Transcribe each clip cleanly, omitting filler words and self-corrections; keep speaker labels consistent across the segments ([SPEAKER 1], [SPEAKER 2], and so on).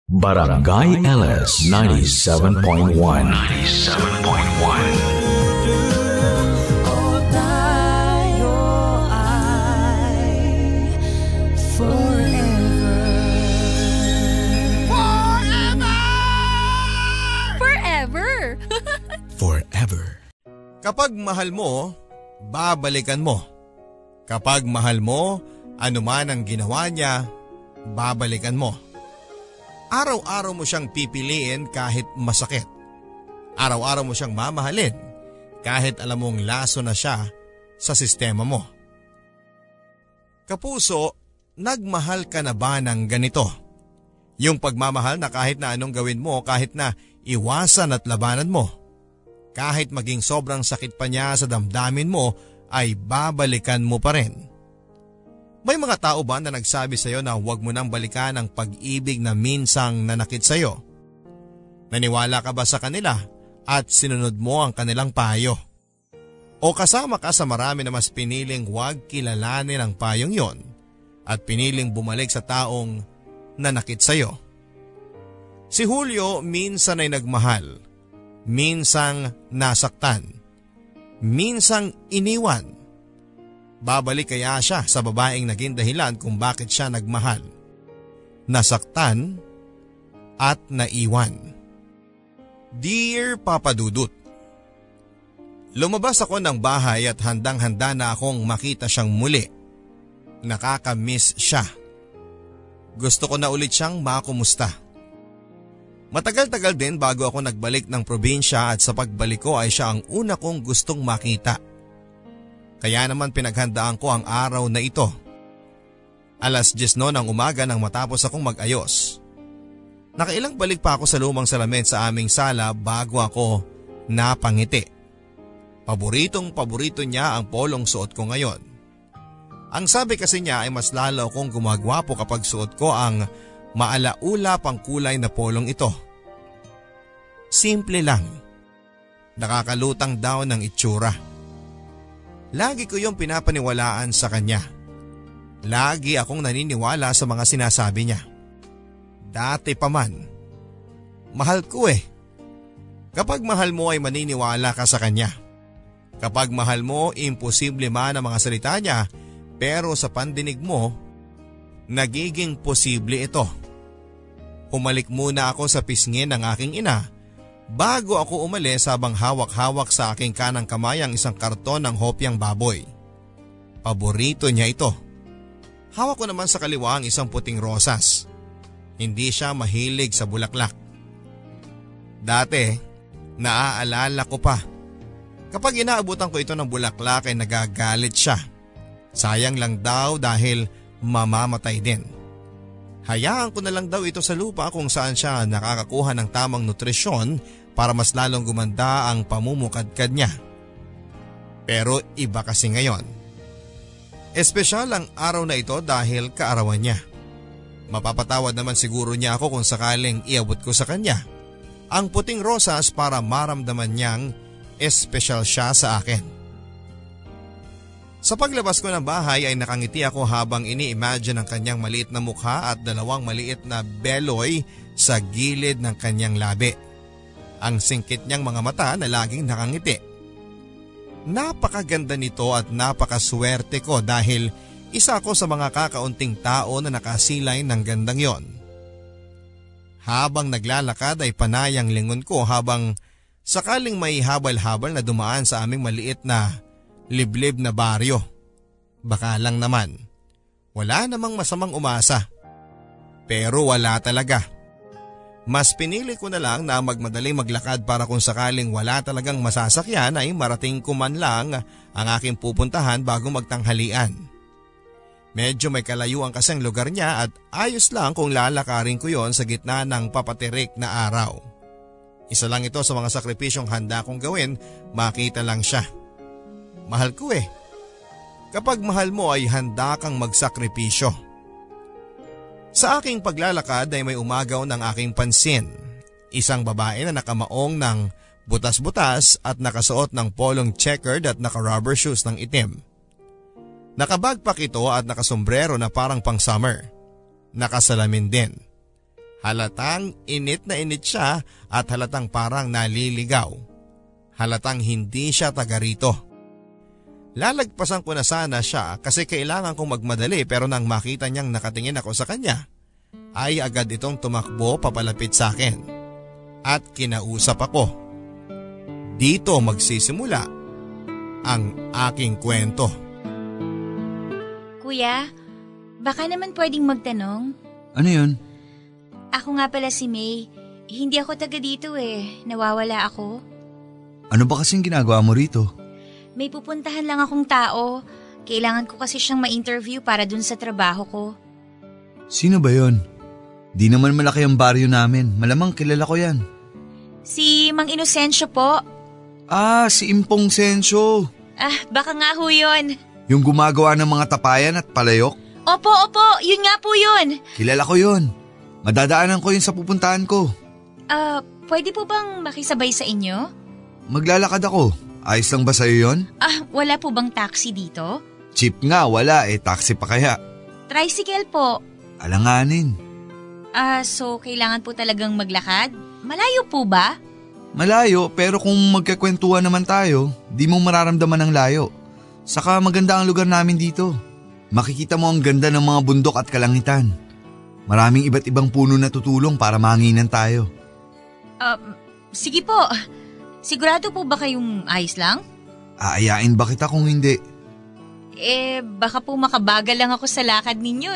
[SPEAKER 1] Barangay LS 97.1. 97.1.
[SPEAKER 2] Forever. Kapag mahal mo, babalikan mo. Kapag mahal mo, anuman ang ginawa niya, babalikan mo. Araw-araw mo siyang pipiliin kahit masakit. Araw-araw mo siyang mamahalin kahit alam mong laso na siya sa sistema mo. Kapuso, nagmahal ka na ba ng ganito? Yung pagmamahal na kahit na anong gawin mo, kahit na iwasan at labanan mo, kahit maging sobrang sakit pa niya sa damdamin mo ay babalikan mo pa rin. May mga tao ba na nagsabi sa iyo na huwag mo nang balikan ang pag-ibig na minsang nanakit sa iyo? Naniwala ka ba sa kanila at sinunod mo ang kanilang payo? O kasama ka sa marami na mas piniling huwag kilalanin ang payong yon at piniling bumalik sa taong nanakit sa iyo? Si Julio minsan ay nagmahal, minsang nasaktan, minsang iniwan. Babalik kaya siya sa babaeng naging dahilan kung bakit siya nagmahal, nasaktan at naiwan? Dear Papa Dudut, lumabas ako ng bahay at handang-handa na akong makita siyang muli. Nakakamiss siya. Gusto ko na ulit siyang makumusta. Matagal-tagal din bago ako nagbalik ng probinsya at sa pagbalik ko ay siya ang una kong gustong makita. Kaya naman pinaghandaan ko ang araw na ito. 10:00 noon ng umaga nang matapos akong mag-ayos. Nakailang balik pa ako sa lumang salamin sa aming sala bago ako napangiti. Paboritong-paborito niya ang polong suot ko ngayon. Ang sabi kasi niya ay mas lalo akong gumagwapo kapag suot ko ang maalaula pang kulay na polong ito. Simple lang. Nakakalutang daw ng itsura. Lagi ko yung pinapaniwalaan sa kanya. Lagi akong naniniwala sa mga sinasabi niya. Dati pa man. Mahal ko eh. Kapag mahal mo ay maniniwala ka sa kanya. Kapag mahal mo, imposible man ang mga salita niya, pero sa pandinig mo, nagiging posible ito. Umalik muna ako sa pisngin ng aking ina bago ako umalis habang hawak-hawak sa aking kanang kamay ang isang karton ng hopyang baboy. Paborito niya ito. Hawak ko naman sa kaliwa ang isang puting rosas. Hindi siya mahilig sa bulaklak. Dati, naaalala ko pa. Kapag inaabutan ko ito ng bulaklak ay nagagalit siya. Sayang lang daw dahil mamamatay din. Hayaan ko na lang daw ito sa lupa kung saan siya nakakakuha ng tamang nutrisyon para mas lalong gumanda ang pamumukadkad niya. Pero iba kasi ngayon. Espesyal ang araw na ito dahil kaarawan niya. Mapapatawad naman siguro niya ako kung sakaling iabot ko sa kanya ang puting rosas para maramdaman niyang espesyal siya sa akin. Sa paglabas ko ng bahay ay nakangiti ako habang ini-imagine ang kanyang maliit na mukha at dalawang maliit na beloy sa gilid ng kanyang labi. Ang singkit niyang mga mata na laging nakangiti. Napakaganda nito at napakaswerte ko dahil isa ako sa mga kakaunting tao na nakasilay ng gandang yon. Habang naglalakad ay panayang lingon ko habang sakaling may habal-habal na dumaan sa aming maliit na liblib na baryo. Baka lang naman. Wala namang masamang umasa. Pero wala talaga. Mas pinili ko na lang na magmadaling maglakad para kung sakaling wala talagang masasakyan ay marating ko man lang ang aking pupuntahan bago magtanghalian. Medyo may kalayuan kasi ang lugar niya at ayos lang kung lalakarin ko yon sa gitna ng papatirik na araw. Isa lang ito sa mga sakripisyong handa kong gawin, makita lang siya. Mahal ko eh. Kapag mahal mo ay handa kang magsakripisyo. Sa aking paglalakad ay may umagaw ng aking pansin. Isang babae na nakamaong ng butas-butas at nakasuot ng polong checkered at naka-rubber shoes ng itim. Nakabagpak ito at nakasombrero na parang pang summer. Nakasalamin din. Halatang init na init siya at halatang parang naliligaw. Halatang hindi siya taga rito. Lalagpasan ko na sana siya kasi kailangan kong magmadali, pero nang makita niyang nakatingin ako sa kanya, ay agad itong tumakbo papalapit sa akin. At kinausap ako. Dito magsisimula ang aking kwento.
[SPEAKER 3] Kuya, baka naman pwedeng magtanong?
[SPEAKER 4] Ano yun?
[SPEAKER 3] Ako nga pala si May. Hindi ako taga dito Nawawala ako.
[SPEAKER 4] Ano ba kasing ginagawa mo rito?
[SPEAKER 3] May pupuntahan lang akong tao. Kailangan ko kasi siyang ma-interview para dun sa trabaho ko.
[SPEAKER 4] Sino ba yun? Di naman malaki ang baryo namin. Malamang kilala ko yan.
[SPEAKER 3] Si Mang Inocencio po.
[SPEAKER 4] Ah, si Impong Sensyo.
[SPEAKER 3] Baka nga ho yun.
[SPEAKER 4] Yung gumagawa ng mga tapayan at palayok?
[SPEAKER 3] Opo, yun nga po yun.
[SPEAKER 4] Kilala ko yun. Madadaanan ko yun sa pupuntahan ko.
[SPEAKER 3] Pwede po bang makisabay sa inyo?
[SPEAKER 4] Maglalakad ako. Ayos lang ba sa'yo yun?
[SPEAKER 3] Wala po bang taxi dito?
[SPEAKER 4] Jeep nga, wala taxi pa kaya.
[SPEAKER 3] Tricycle po.
[SPEAKER 4] Alanganin.
[SPEAKER 3] So kailangan po talagang maglakad? Malayo po ba?
[SPEAKER 4] Malayo, pero kung magkakwentuhan naman tayo, di mo mararamdaman ang layo. Saka maganda ang lugar namin dito. Makikita mo ang ganda ng mga bundok at kalangitan. Maraming iba't ibang puno na tutulong para mahanginan tayo.
[SPEAKER 3] Sige po. Sigurado po ba kayong ayos lang?
[SPEAKER 4] Aayain ba kita kung hindi?
[SPEAKER 3] Baka po makabagal lang ako sa lakad ninyo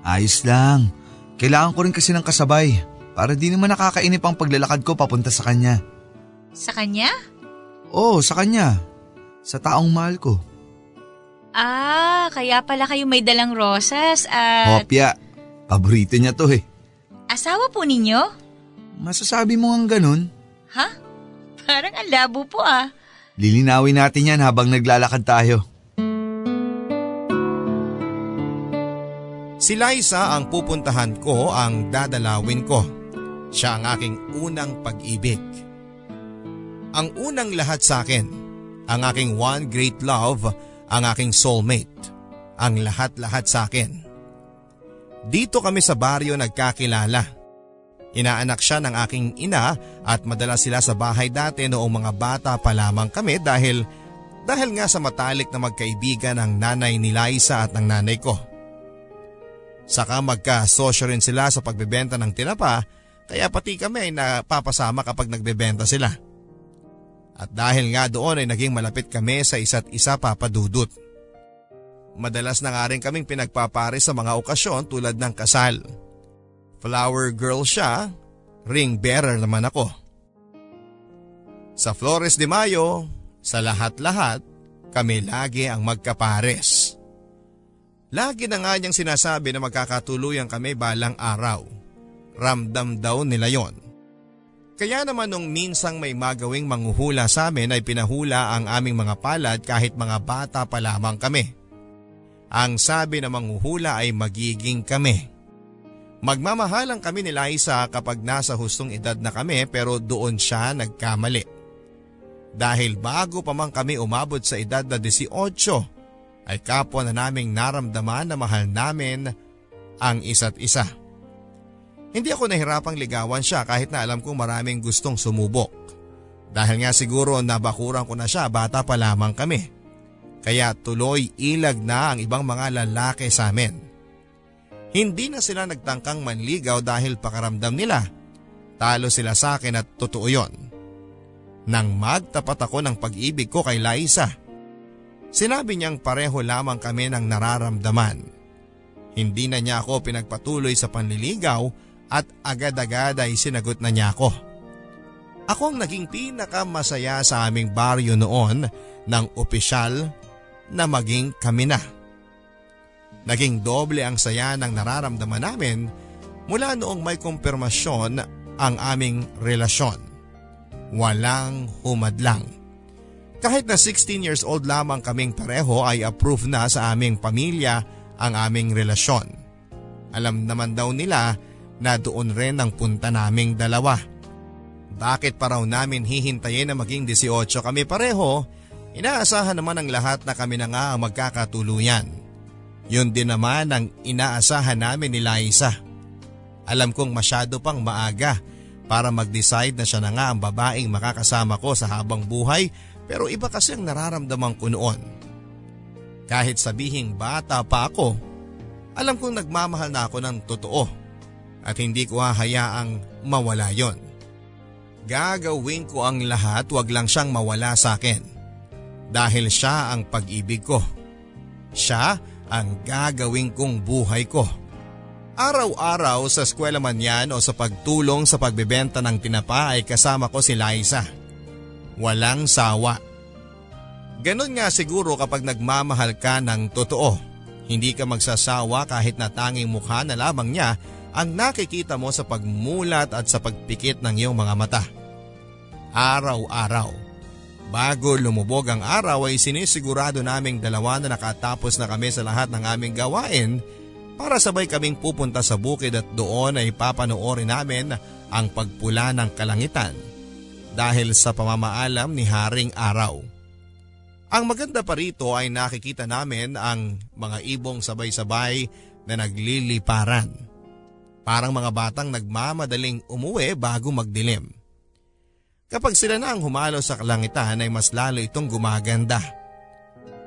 [SPEAKER 4] Ayos lang. Kailangan ko rin kasi ng kasabay para di naman nakakainip ang paglalakad ko papunta sa kanya.
[SPEAKER 3] Sa kanya?
[SPEAKER 4] Oo, sa kanya. Sa taong mahal ko.
[SPEAKER 3] Kaya pala kayo may dalang rosas at…
[SPEAKER 4] Hopya. Paborito niya to
[SPEAKER 3] Asawa po ninyo?
[SPEAKER 4] Masasabi mo ang ganun?
[SPEAKER 3] Ha? Parang ang labo po
[SPEAKER 4] Lilinawin natin yan habang naglalakad tayo.
[SPEAKER 2] Si Liza ang pupuntahan ko, ang dadalawin ko. Siya ang aking unang pag-ibig. Ang unang lahat sa akin, ang aking one great love, ang aking soulmate, ang lahat-lahat sa akin. Dito kami sa baryo nagkakilala. Inaanak siya ng aking ina at madalas sila sa bahay dati noong mga bata pa lamang kami dahil nga sa matalik na magkaibigan ng nanay ni Liza at ng nanay ko. Saka magkasosyo rin sila sa pagbebenta ng tinapa, kaya pati kami ay napapasama kapag nagbebenta sila. At dahil nga doon ay naging malapit kami sa isa't isa, Papa Dudut. Madalas na nga rin kaming pinagpapare sa mga okasyon tulad ng kasal. Flower girl siya, ring bearer naman ako. Sa Flores de Mayo, sa lahat-lahat, kami lagi ang magkapares. Lagi na nga niyang sinasabi na magkakatuluyan kami balang araw. Ramdam daw nila yon. Kaya naman nung minsang may magawing manghuhula sa amin ay pinahula ang aming mga palad kahit mga bata pa lamang kami. Ang sabi ng manghuhula ay magiging kami. Magmamahalan kami ni Liza kapag nasa hustong edad na kami, pero doon siya nagkamali. Dahil bago pa man kami umabot sa edad na 18, ay kapwa na naming naramdaman na mahal namin ang isa't isa. Hindi ako nahirapang ligawan siya kahit na alam kong maraming gustong sumubok. Dahil nga siguro nabakuran ko na siya, bata pa lamang kami. Kaya tuloy ilag na ang ibang mga lalaki sa amin. Hindi na sila nagtangkang manligaw dahil pakaramdam nila talo sila sa akin at totoo yon. Nang magtapat ako ng pag-ibig ko kay Liza, sinabi niyang pareho lamang kami ng nararamdaman. Hindi na niya ako pinagpatuloy sa panliligaw at agad-agad ay sinagot na niya ako. Ako ang naging pinakamasaya sa aming baryo noon nang opisyal na maging kami na. Naging doble ang saya ng nararamdaman namin mula noong may kumpirmasyon ang aming relasyon. Walang humadlang. Kahit na 16 years old lamang kaming pareho ay approve na sa aming pamilya ang aming relasyon. Alam naman daw nila na doon rin ang punta naming dalawa. Bakit pa raw namin hihintayin na maging 18 kami pareho? Inaasahan naman ng lahat na kami na nga ang magkakatuluyan. Yun din naman ang inaasahan namin ni Liza. Alam kong masyado pang maaga para mag-decide na siya na nga ang babaeng makakasama ko sa habang buhay, pero iba kasi ang nararamdaman ko noon. Kahit sabihing bata pa ako, alam kong nagmamahal na ako ng totoo at hindi ko hahayaang mawala yon. Gagawin ko ang lahat, wag lang siyang mawala sa akin. Dahil siya ang pag-ibig ko. Siya ang gagawin kong buhay ko. Araw-araw sa eskwela man yan o sa pagtulong sa pagbebenta ng tinapa ay kasama ko si Liza. Walang sawa. Ganon nga siguro kapag nagmamahal ka ng totoo. Hindi ka magsasawa kahit na tanging mukha na lamang niya ang nakikita mo sa pagmulat at sa pagpikit ng iyong mga mata. Araw-araw. Bago lumubog ang araw ay sinisigurado naming dalawa na nakatapos na kami sa lahat ng aming gawain para sabay kaming pupunta sa bukid at doon ay papanoorin namin ang pagpula ng kalangitan dahil sa pamamaalam ni Haring Araw. Ang maganda pa rito ay nakikita namin ang mga ibong sabay-sabay na nagliliparan. Parang mga batang nagmamadaling umuwi bago magdilim. Kapag sila na ang humalo sa kalangitan ay mas lalo itong gumaganda.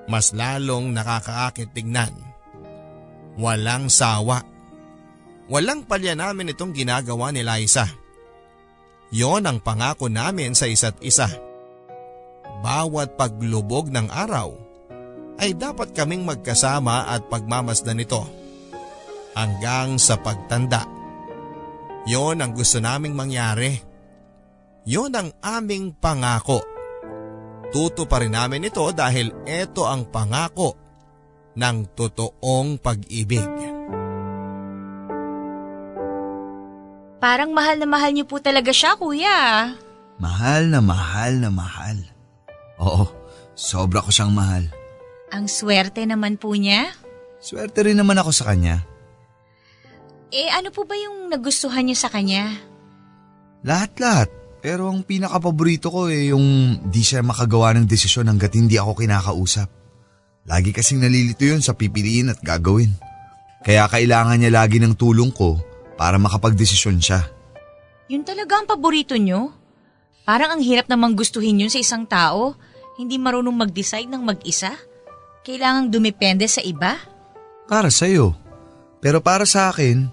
[SPEAKER 2] Mas lalong nakakaakit tignan. Walang sawa. Walang palya namin itong ginagawa ni Liza. Yon ang pangako namin sa isa't isa. Bawat paglubog ng araw ay dapat kaming magkasama at pagmamasdan nito. Hanggang sa pagtanda. Yon ang gusto naming mangyari. Yon ang aming pangako. Tutuparin namin ito dahil ito ang pangako ng totoong pag-ibig.
[SPEAKER 3] Parang mahal na mahal niyo po talaga siya, kuya.
[SPEAKER 4] Mahal na mahal na mahal. Oo, sobra ko siyang mahal.
[SPEAKER 3] Ang swerte naman po niya.
[SPEAKER 4] Swerte rin naman ako sa kanya.
[SPEAKER 3] Ano po ba yung nagustuhan niyo sa kanya?
[SPEAKER 4] Lahat-lahat. Pero ang pinaka-paborito ko yung di siya makagawa ng desisyon hanggat hindi ako kinakausap. Lagi kasing nalilito yun sa pipiliin at gagawin. Kaya kailangan niya lagi ng tulong ko para makapagdesisyon siya.
[SPEAKER 3] Yun talaga ang paborito niyo? Parang ang hirap namang gustuhin yun sa isang tao. Hindi marunong mag-decide ng mag-isa. Kailangang dumepende sa iba.
[SPEAKER 4] Para sa'yo. Pero para sa akin,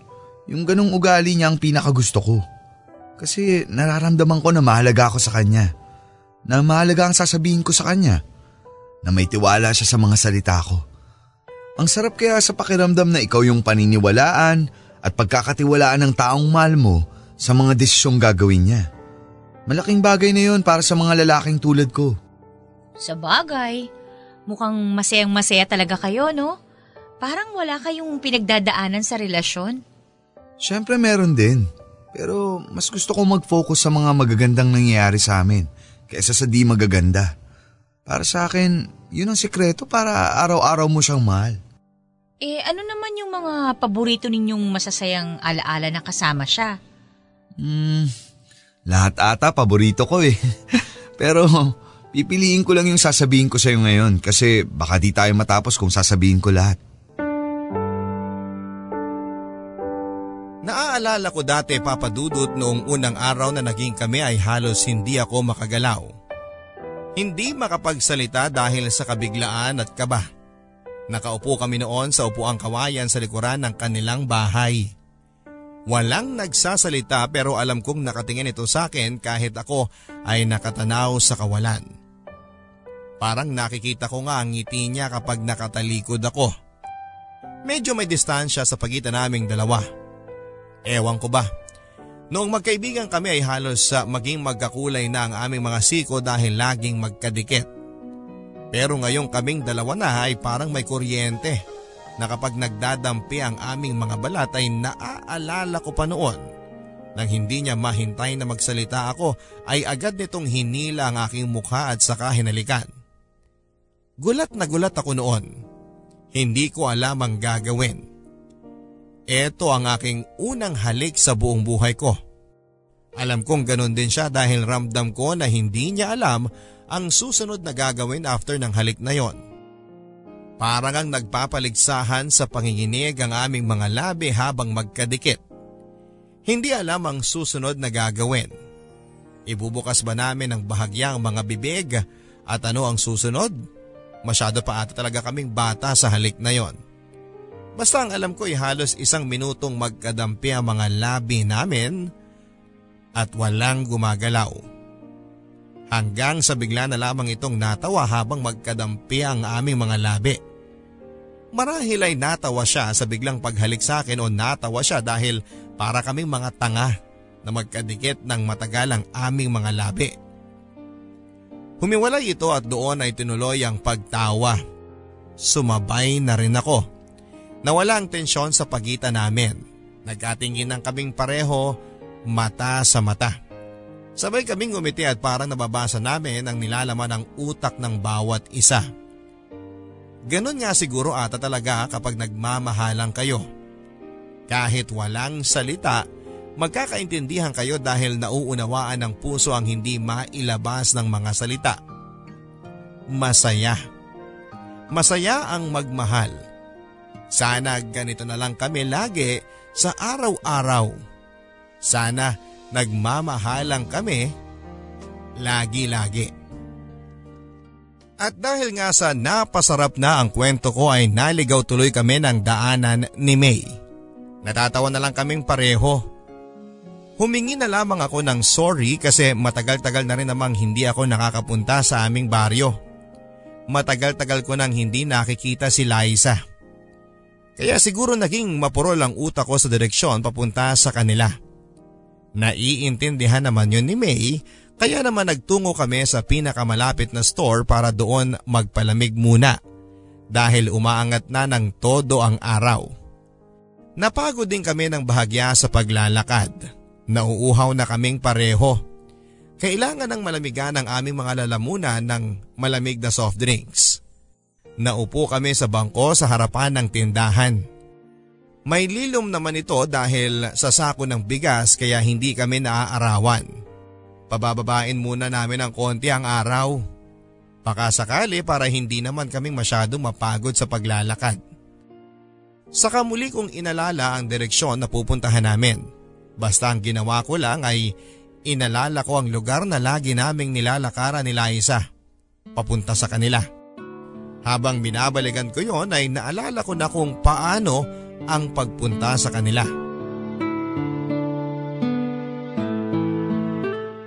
[SPEAKER 4] yung ganung ugali niya ang pinakagusto ko. Kasi nararamdaman ko na mahalaga ako sa kanya. Na mahalaga ang sasabihin ko sa kanya. Na may tiwala siya sa mga salita ko. Ang sarap kaya sa pakiramdam na ikaw yung paniniwalaan at pagkakatiwalaan ng taong mahal mo sa mga desisyong gagawin niya. Malaking bagay na yun para sa mga lalaking tulad ko.
[SPEAKER 3] Sa bagay, mukhang masayang-masaya talaga kayo, no? Parang wala kayong pinagdadaanan sa relasyon.
[SPEAKER 4] Siyempre meron din. Pero mas gusto ko mag-focus sa mga magagandang nangyayari sa amin kaysa sa di magaganda. Para sa akin, yun ang sikreto para araw-araw mo siyang mahal.
[SPEAKER 3] Ano naman yung mga paborito ninyong masasayang alaala na kasama siya?
[SPEAKER 4] Lahat ata paborito ko eh. Pero pipiliin ko lang yung sasabihin ko sa'yo ngayon kasi baka di tayo matapos kung sasabihin ko lahat.
[SPEAKER 2] Naaalala ko dati, Papa Dudut, noong unang araw na naging kami ay halos hindi ako makagalaw. Hindi makapagsalita dahil sa kabiglaan at kaba. Nakaupo kami noon sa upuang kawayan sa likuran ng kanilang bahay. Walang nagsasalita pero alam kong nakatingin ito sa akin kahit ako ay nakatanaw sa kawalan. Parang nakikita ko nga ang ngiti niya kapag nakatalikod ako. Medyo may distansya sa pagitan naming dalawa. Ewan ko ba, noong magkaibigan kami ay halos maging magkakulay na ang aming mga siko dahil laging magkadikit. Pero ngayong kaming dalawa na ay parang may kuryente na kapag nagdadampi ang aming mga balat ay naaalala ko pa noon. Nang hindi niya mahintay na magsalita ako ay agad nitong hinila ang aking mukha at saka hinalikan. Gulat na gulat ako noon. Hindi ko alam ang gagawin. Ito ang aking unang halik sa buong buhay ko. Alam kong ganun din siya dahil ramdam ko na hindi niya alam ang susunod na gagawin after ng halik na yon. Parang ang nagpapaligsahan sa panginginig ang aming mga labi habang magkadikit. Hindi alam ang susunod na gagawin. Ibubukas ba namin ang bahagyang mga bibig at ano ang susunod? Masyado pa ata talaga kaming bata sa halik na yon. Basta ang alam ko ay halos 1 minutong magkadampi ang mga labi namin at walang gumagalaw. Hanggang sa bigla na lamang itong natawa habang magkadampi ang aming mga labi. Marahil ay natawa siya sa biglang paghalik sa akin o natawa siya dahil para kaming mga tanga na magkadikit ng matagal ang aming mga labi. Humiwalay ito at doon ay tinuloy ang pagtawa. Sumabay na rin ako. Nawala ang tensyon sa pagitan namin. Nagkatinginan kaming pareho, mata sa mata. Sabay kaming ngumiti at parang nababasa namin ang nilalaman ng utak ng bawat isa. Ganon nga siguro ata talaga kapag nagmamahalan kayo. Kahit walang salita, magkakaintindihan kayo dahil nauunawaan ng puso ang hindi mailabas ng mga salita. Masaya. Masaya ang magmahal. Sana ganito na lang kami lagi sa araw-araw. Sana nagmamahalang kami lagi-lagi. At dahil nga sa napasarap na ang kwento ko ay naligaw tuloy kami ng daanan ni May. Natatawa na lang kaming pareho. Humingi na lamang ako ng sorry kasi matagal-tagal na rin namang hindi ako nakakapunta sa aming baryo. Matagal-tagal ko nang hindi nakikita si Liza. Kaya siguro naging mapurol ang utak ko sa direksyon papunta sa kanila. Naiintindihan naman yun ni May, kaya naman nagtungo kami sa pinakamalapit na store para doon magpalamig muna dahil umaangat na ng todo ang araw. Napagod din kami ng bahagya sa paglalakad. Nauuhaw na kaming pareho. Kailangan ng malamigan ang aming mga lalamunan ng malamig na soft drinks. Naupo kami sa bangko sa harapan ng tindahan. May lilom naman ito dahil sa sako ng bigas kaya hindi kami naaarawan. Pabababain muna namin ng konti ang araw. Pakasakali para hindi naman kaming masyadong mapagod sa paglalakad. Saka muli kong inalala ang direksyon na pupuntahan namin. Basta ang ginawa ko lang ay inalala ko ang lugar na lagi naming nilalakaran ni Liza. Papunta sa kanila. Habang binabalikan ko yon ay naalala ko na kung paano ang pagpunta sa kanila.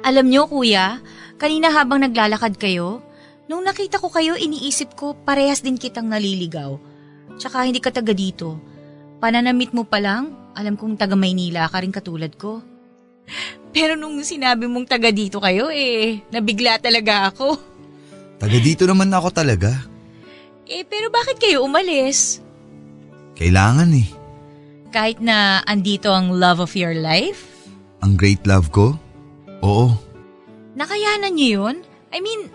[SPEAKER 3] Alam niyo kuya, kanina habang naglalakad kayo, nung nakita ko kayo iniisip ko parehas din kitang naliligaw. Tsaka hindi ka taga dito. Pananamit mo pa lang, alam kong taga Maynila ka rin katulad ko. Pero nung sinabi mong taga dito kayo nabigla talaga ako.
[SPEAKER 4] Taga dito naman ako talaga.
[SPEAKER 3] Pero bakit kayo umalis?
[SPEAKER 4] Kailangan
[SPEAKER 3] Kahit na andito ang love of your life?
[SPEAKER 4] Ang great love ko? Oo.
[SPEAKER 3] Nakayanan niyo yun? I mean,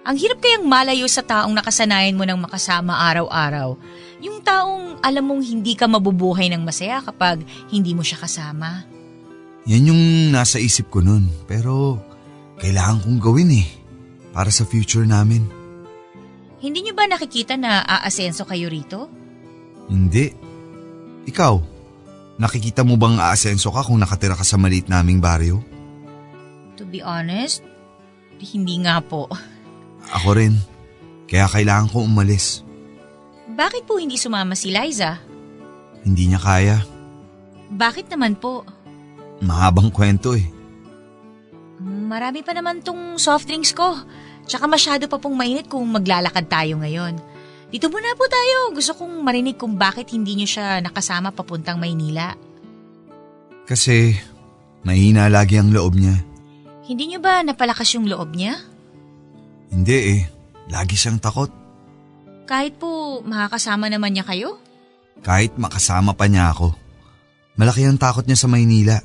[SPEAKER 3] ang hirap kayang malayo sa taong nakasanayan mo ng makasama araw-araw. Yung taong alam mong hindi ka mabubuhay ng masaya kapag hindi mo siya kasama.
[SPEAKER 4] Yan yung nasa isip ko nun. Pero kailangan kong gawin para sa future namin.
[SPEAKER 3] Hindi niyo ba nakikita na aasenso kayo rito?
[SPEAKER 4] Hindi. Ikaw, nakikita mo bang aasenso ka kung nakatira ka sa maliit naming baryo?
[SPEAKER 3] To be honest, hindi nga po.
[SPEAKER 4] Ako rin. Kaya kailangan ko umalis.
[SPEAKER 3] Bakit po hindi sumama si Liza?
[SPEAKER 4] Hindi niya kaya.
[SPEAKER 3] Bakit naman po?
[SPEAKER 4] Mahabang kwento
[SPEAKER 3] Marami pa naman tong soft drinks ko. Tsaka masyado pa pong mainit kung maglalakad tayo ngayon. Dito muna po tayo. Gusto kong marinig kung bakit hindi niyo siya nakasama papuntang Maynila.
[SPEAKER 4] Kasi mahina lagi ang loob niya.
[SPEAKER 3] Hindi niyo ba napalakas yung loob niya?
[SPEAKER 4] Hindi Lagi siyang takot.
[SPEAKER 3] Kahit po makakasama naman niya kayo?
[SPEAKER 4] Kahit makasama pa niya ako. Malaki ang takot niya sa Maynila.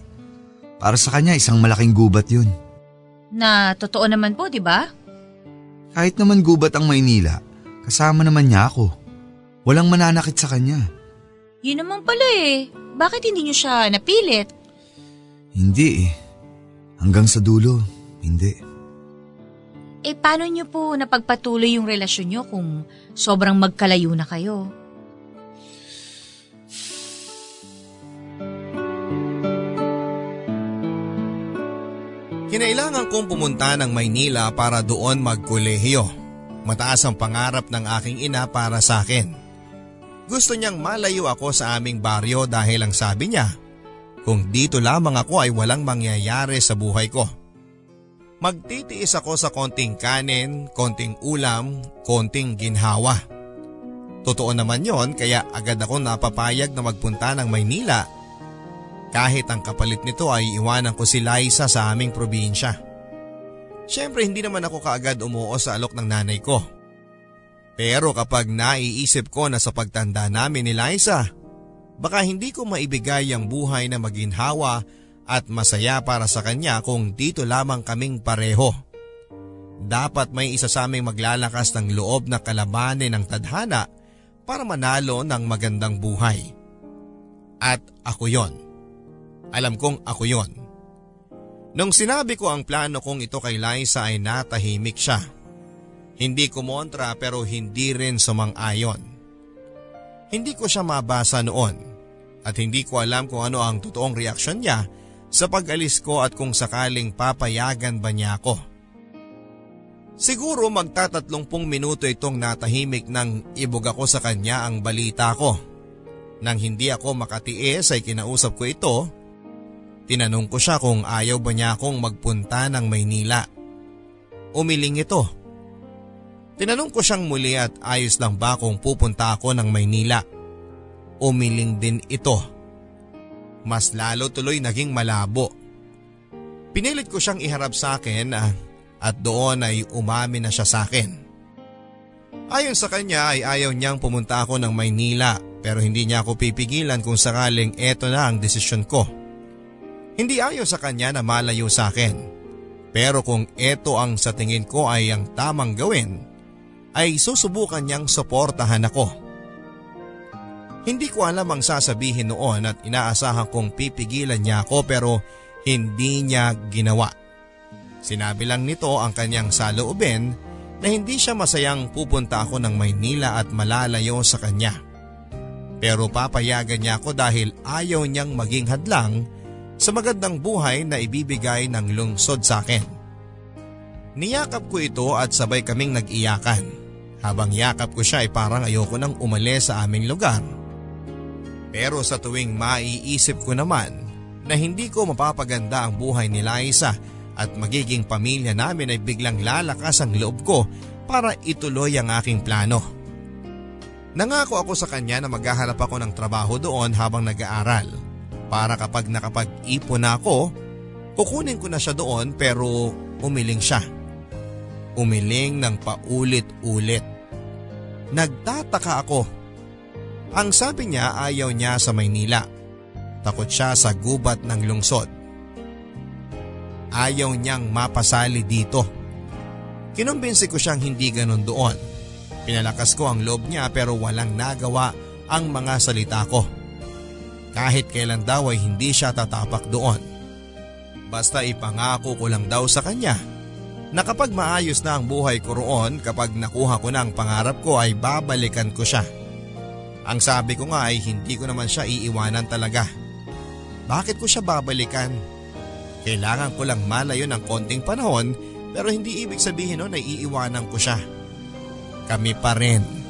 [SPEAKER 4] Para sa kanya isang malaking gubat yun.
[SPEAKER 3] Na totoo naman po, di ba?
[SPEAKER 4] Kahit naman gubat ang Maynila, kasama naman niya ako. Walang mananakit sa kanya.
[SPEAKER 3] Yun naman pala Bakit hindi niyo siya napilit?
[SPEAKER 4] Hindi Hanggang sa dulo, hindi.
[SPEAKER 3] Paano niyo po napagpatuloy yung relasyon niyo kung sobrang magkalayo na kayo?
[SPEAKER 2] Kinailangan kong pumunta ng Maynila para doon magkolehiyo. Mataas ang pangarap ng aking ina para sa akin. Gusto niyang malayo ako sa aming baryo dahil ang sabi niya, kung dito lamang ako ay walang mangyayari sa buhay ko. Magtitiis ako sa konting kanin, konting ulam, konting ginhawa. Totoo naman yon, kaya agad ako napapayag na magpunta ng Maynila. Kahit ang kapalit nito ay iwanan ko si Liza sa aming probinsya. Siyempre hindi naman ako kaagad umuo sa alok ng nanay ko. Pero kapag naiisip ko na sa pagtanda namin ni Liza, baka hindi ko maibigay ang buhay na maginhawa at masaya para sa kanya kung dito lamang kaming pareho. Dapat may isa sa aming maglalakas ng loob na kalabanin ng tadhana para manalo ng magandang buhay. At ako yon. Alam kong ako yon. Nung sinabi ko ang plano kong ito kay Liza ay natahimik siya. Hindi kumontra pero hindi rin sumang-ayon. Hindi ko siya mabasa noon at hindi ko alam kung ano ang totoong reaksyon niya sa pag-alis ko at kung sakaling papayagan ba niya ako. Siguro magta-30 minuto itong natahimik nang ibog ako sa kanya ang balita ko. Nang hindi ako makatiis ay kinausap ko ito. Tinanong ko siya kung ayaw ba niya akong magpunta ng Maynila. Umiling ito. Tinanong ko siyang muli at ayos lang ba kung pupunta ako ng Maynila. Umiling din ito. Mas lalo tuloy naging malabo. Pinilit ko siyang iharap sa akin at doon ay umamin na siya sa akin. Ayon sa kanya ay ayaw niyang pumunta ako ng Maynila pero hindi niya ako pipigilan kung sakaling eto na ang desisyon ko. Hindi ayaw sa kanya na malayo sa akin. Pero kung eto ang sa tingin ko ay ang tamang gawin, ay susubukan niyang suportahan ako. Hindi ko alam ang sasabihin noon at inaasahan kong pipigilan niya ako pero hindi niya ginawa. Sinabi lang nito ang kanyang saloobin na hindi siya masayang pupunta ako ng Maynila at malalayo sa kanya. Pero papayagan niya ako dahil ayaw niyang maging hadlang sa magandang buhay na ibibigay ng lungsod sa akin. Niyakap ko ito at sabay kaming nag-iyakan. Habang yakap ko siya ay parang ayoko nang umalis sa aming lugar. Pero sa tuwing maiisip ko naman na hindi ko mapapaganda ang buhay ni Liza at magiging pamilya namin ay biglang lalakas ang loob ko para ituloy ang aking plano. Nangako ako sa kanya na maghahanap ako ng trabaho doon habang nag-aaral. Para kapag nakapag-ipon na ako, kukunin ko na siya doon pero umiling siya. Umiling ng paulit-ulit. Nagtataka ako. Ang sabi niya ayaw niya sa Maynila. Takot siya sa gubat ng lungsod. Ayaw niyang mapasali dito. Kinumbinsi ko siyang hindi ganun doon. Pinalakas ko ang loob niya pero walang nagawa ang mga salita ko. Kahit kailan daw ay hindi siya tatapak doon. Basta ipangako ko lang daw sa kanya na kapag maayos na ang buhay ko roon, kapag nakuha ko na ang pangarap ko ay babalikan ko siya. Ang sabi ko nga ay hindi ko naman siya iiwanan talaga. Bakit ko siya babalikan? Kailangan ko lang malayo ng konting panahon pero hindi ibig sabihin nun ay iiwanan ko siya. Kami pa rin.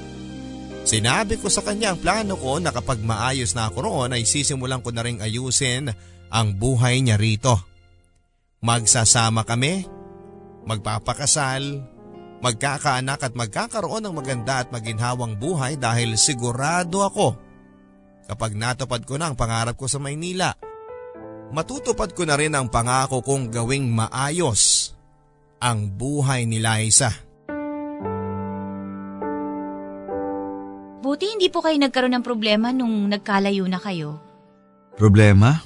[SPEAKER 2] Sinabi ko sa kanya ang plano ko na kapag maayos na ako roon ay sisimulan ko na ring ayusin ang buhay niya rito. Magsasama kami, magpapakasal, magkakaanak at magkakaroon ng maganda at maginhawang buhay dahil sigurado ako kapag natupad ko na ang pangarap ko sa Maynila, matutupad ko na rin ang pangako kong gawing maayos ang buhay ni Liza.
[SPEAKER 3] Buti hindi po kayo nagkaroon ng problema nung nagkalayo na kayo.
[SPEAKER 4] Problema?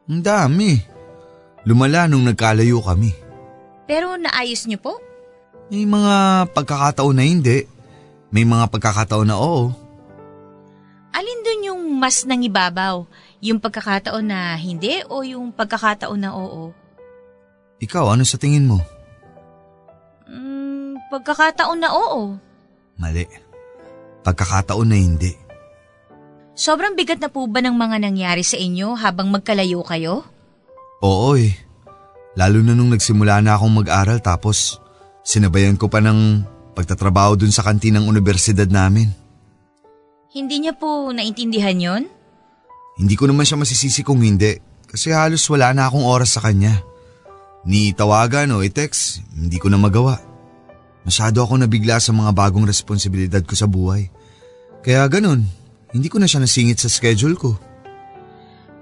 [SPEAKER 4] Ang dami. Lumala nung nagkalayo kami.
[SPEAKER 3] Pero naayos niyo po?
[SPEAKER 4] May mga pagkakataon na hindi. May mga pagkakataon na oo.
[SPEAKER 3] Alin dun yung mas nangibabaw? Yung pagkakataon na hindi o yung pagkakataon na oo?
[SPEAKER 4] Ikaw, ano sa tingin mo?
[SPEAKER 3] Pagkakataon na oo.
[SPEAKER 4] Mali. Pagkakataon na hindi.
[SPEAKER 3] Sobrang bigat na po ba ng mga nangyari sa inyo habang magkalayo kayo?
[SPEAKER 4] Oo eh. Lalo na nung nagsimula na akong mag-aral tapos sinabayan ko pa ng pagtatrabaho dun sa kantin ng universidad namin.
[SPEAKER 3] Hindi niya po naintindihan yon?
[SPEAKER 4] Hindi ko naman siya masisisi kung hindi kasi halos wala na akong oras sa kanya. Ni tawagan o i-text, hindi ko na magawa. Masyado ako nabigla sa mga bagong responsibilidad ko sa buhay. Kaya ganun, hindi ko na siya nasingit sa schedule ko.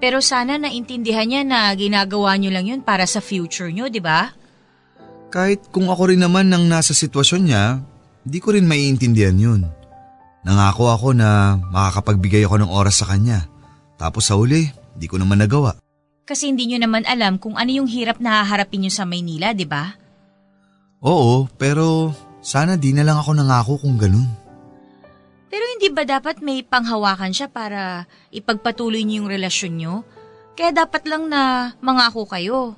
[SPEAKER 3] Pero sana naintindihan niya na ginagawa niyo lang yun para sa future niyo, di ba?
[SPEAKER 4] Kahit kung ako rin naman nang nasa sitwasyon niya, hindi ko rin maiintindihan yun. Nangako ako na makakapagbigay ako ng oras sa kanya. Tapos sa huli, hindi ko naman nagawa.
[SPEAKER 3] Kasi hindi niyo naman alam kung ano yung hirap na haharapin niyo sa Maynila, di ba?
[SPEAKER 4] Oo, pero sana di na lang ako nangako kung ganun.
[SPEAKER 3] Pero hindi ba dapat may panghawakan siya para ipagpatuloy niyo yung relasyon niyo? Kaya dapat lang na mangako kayo.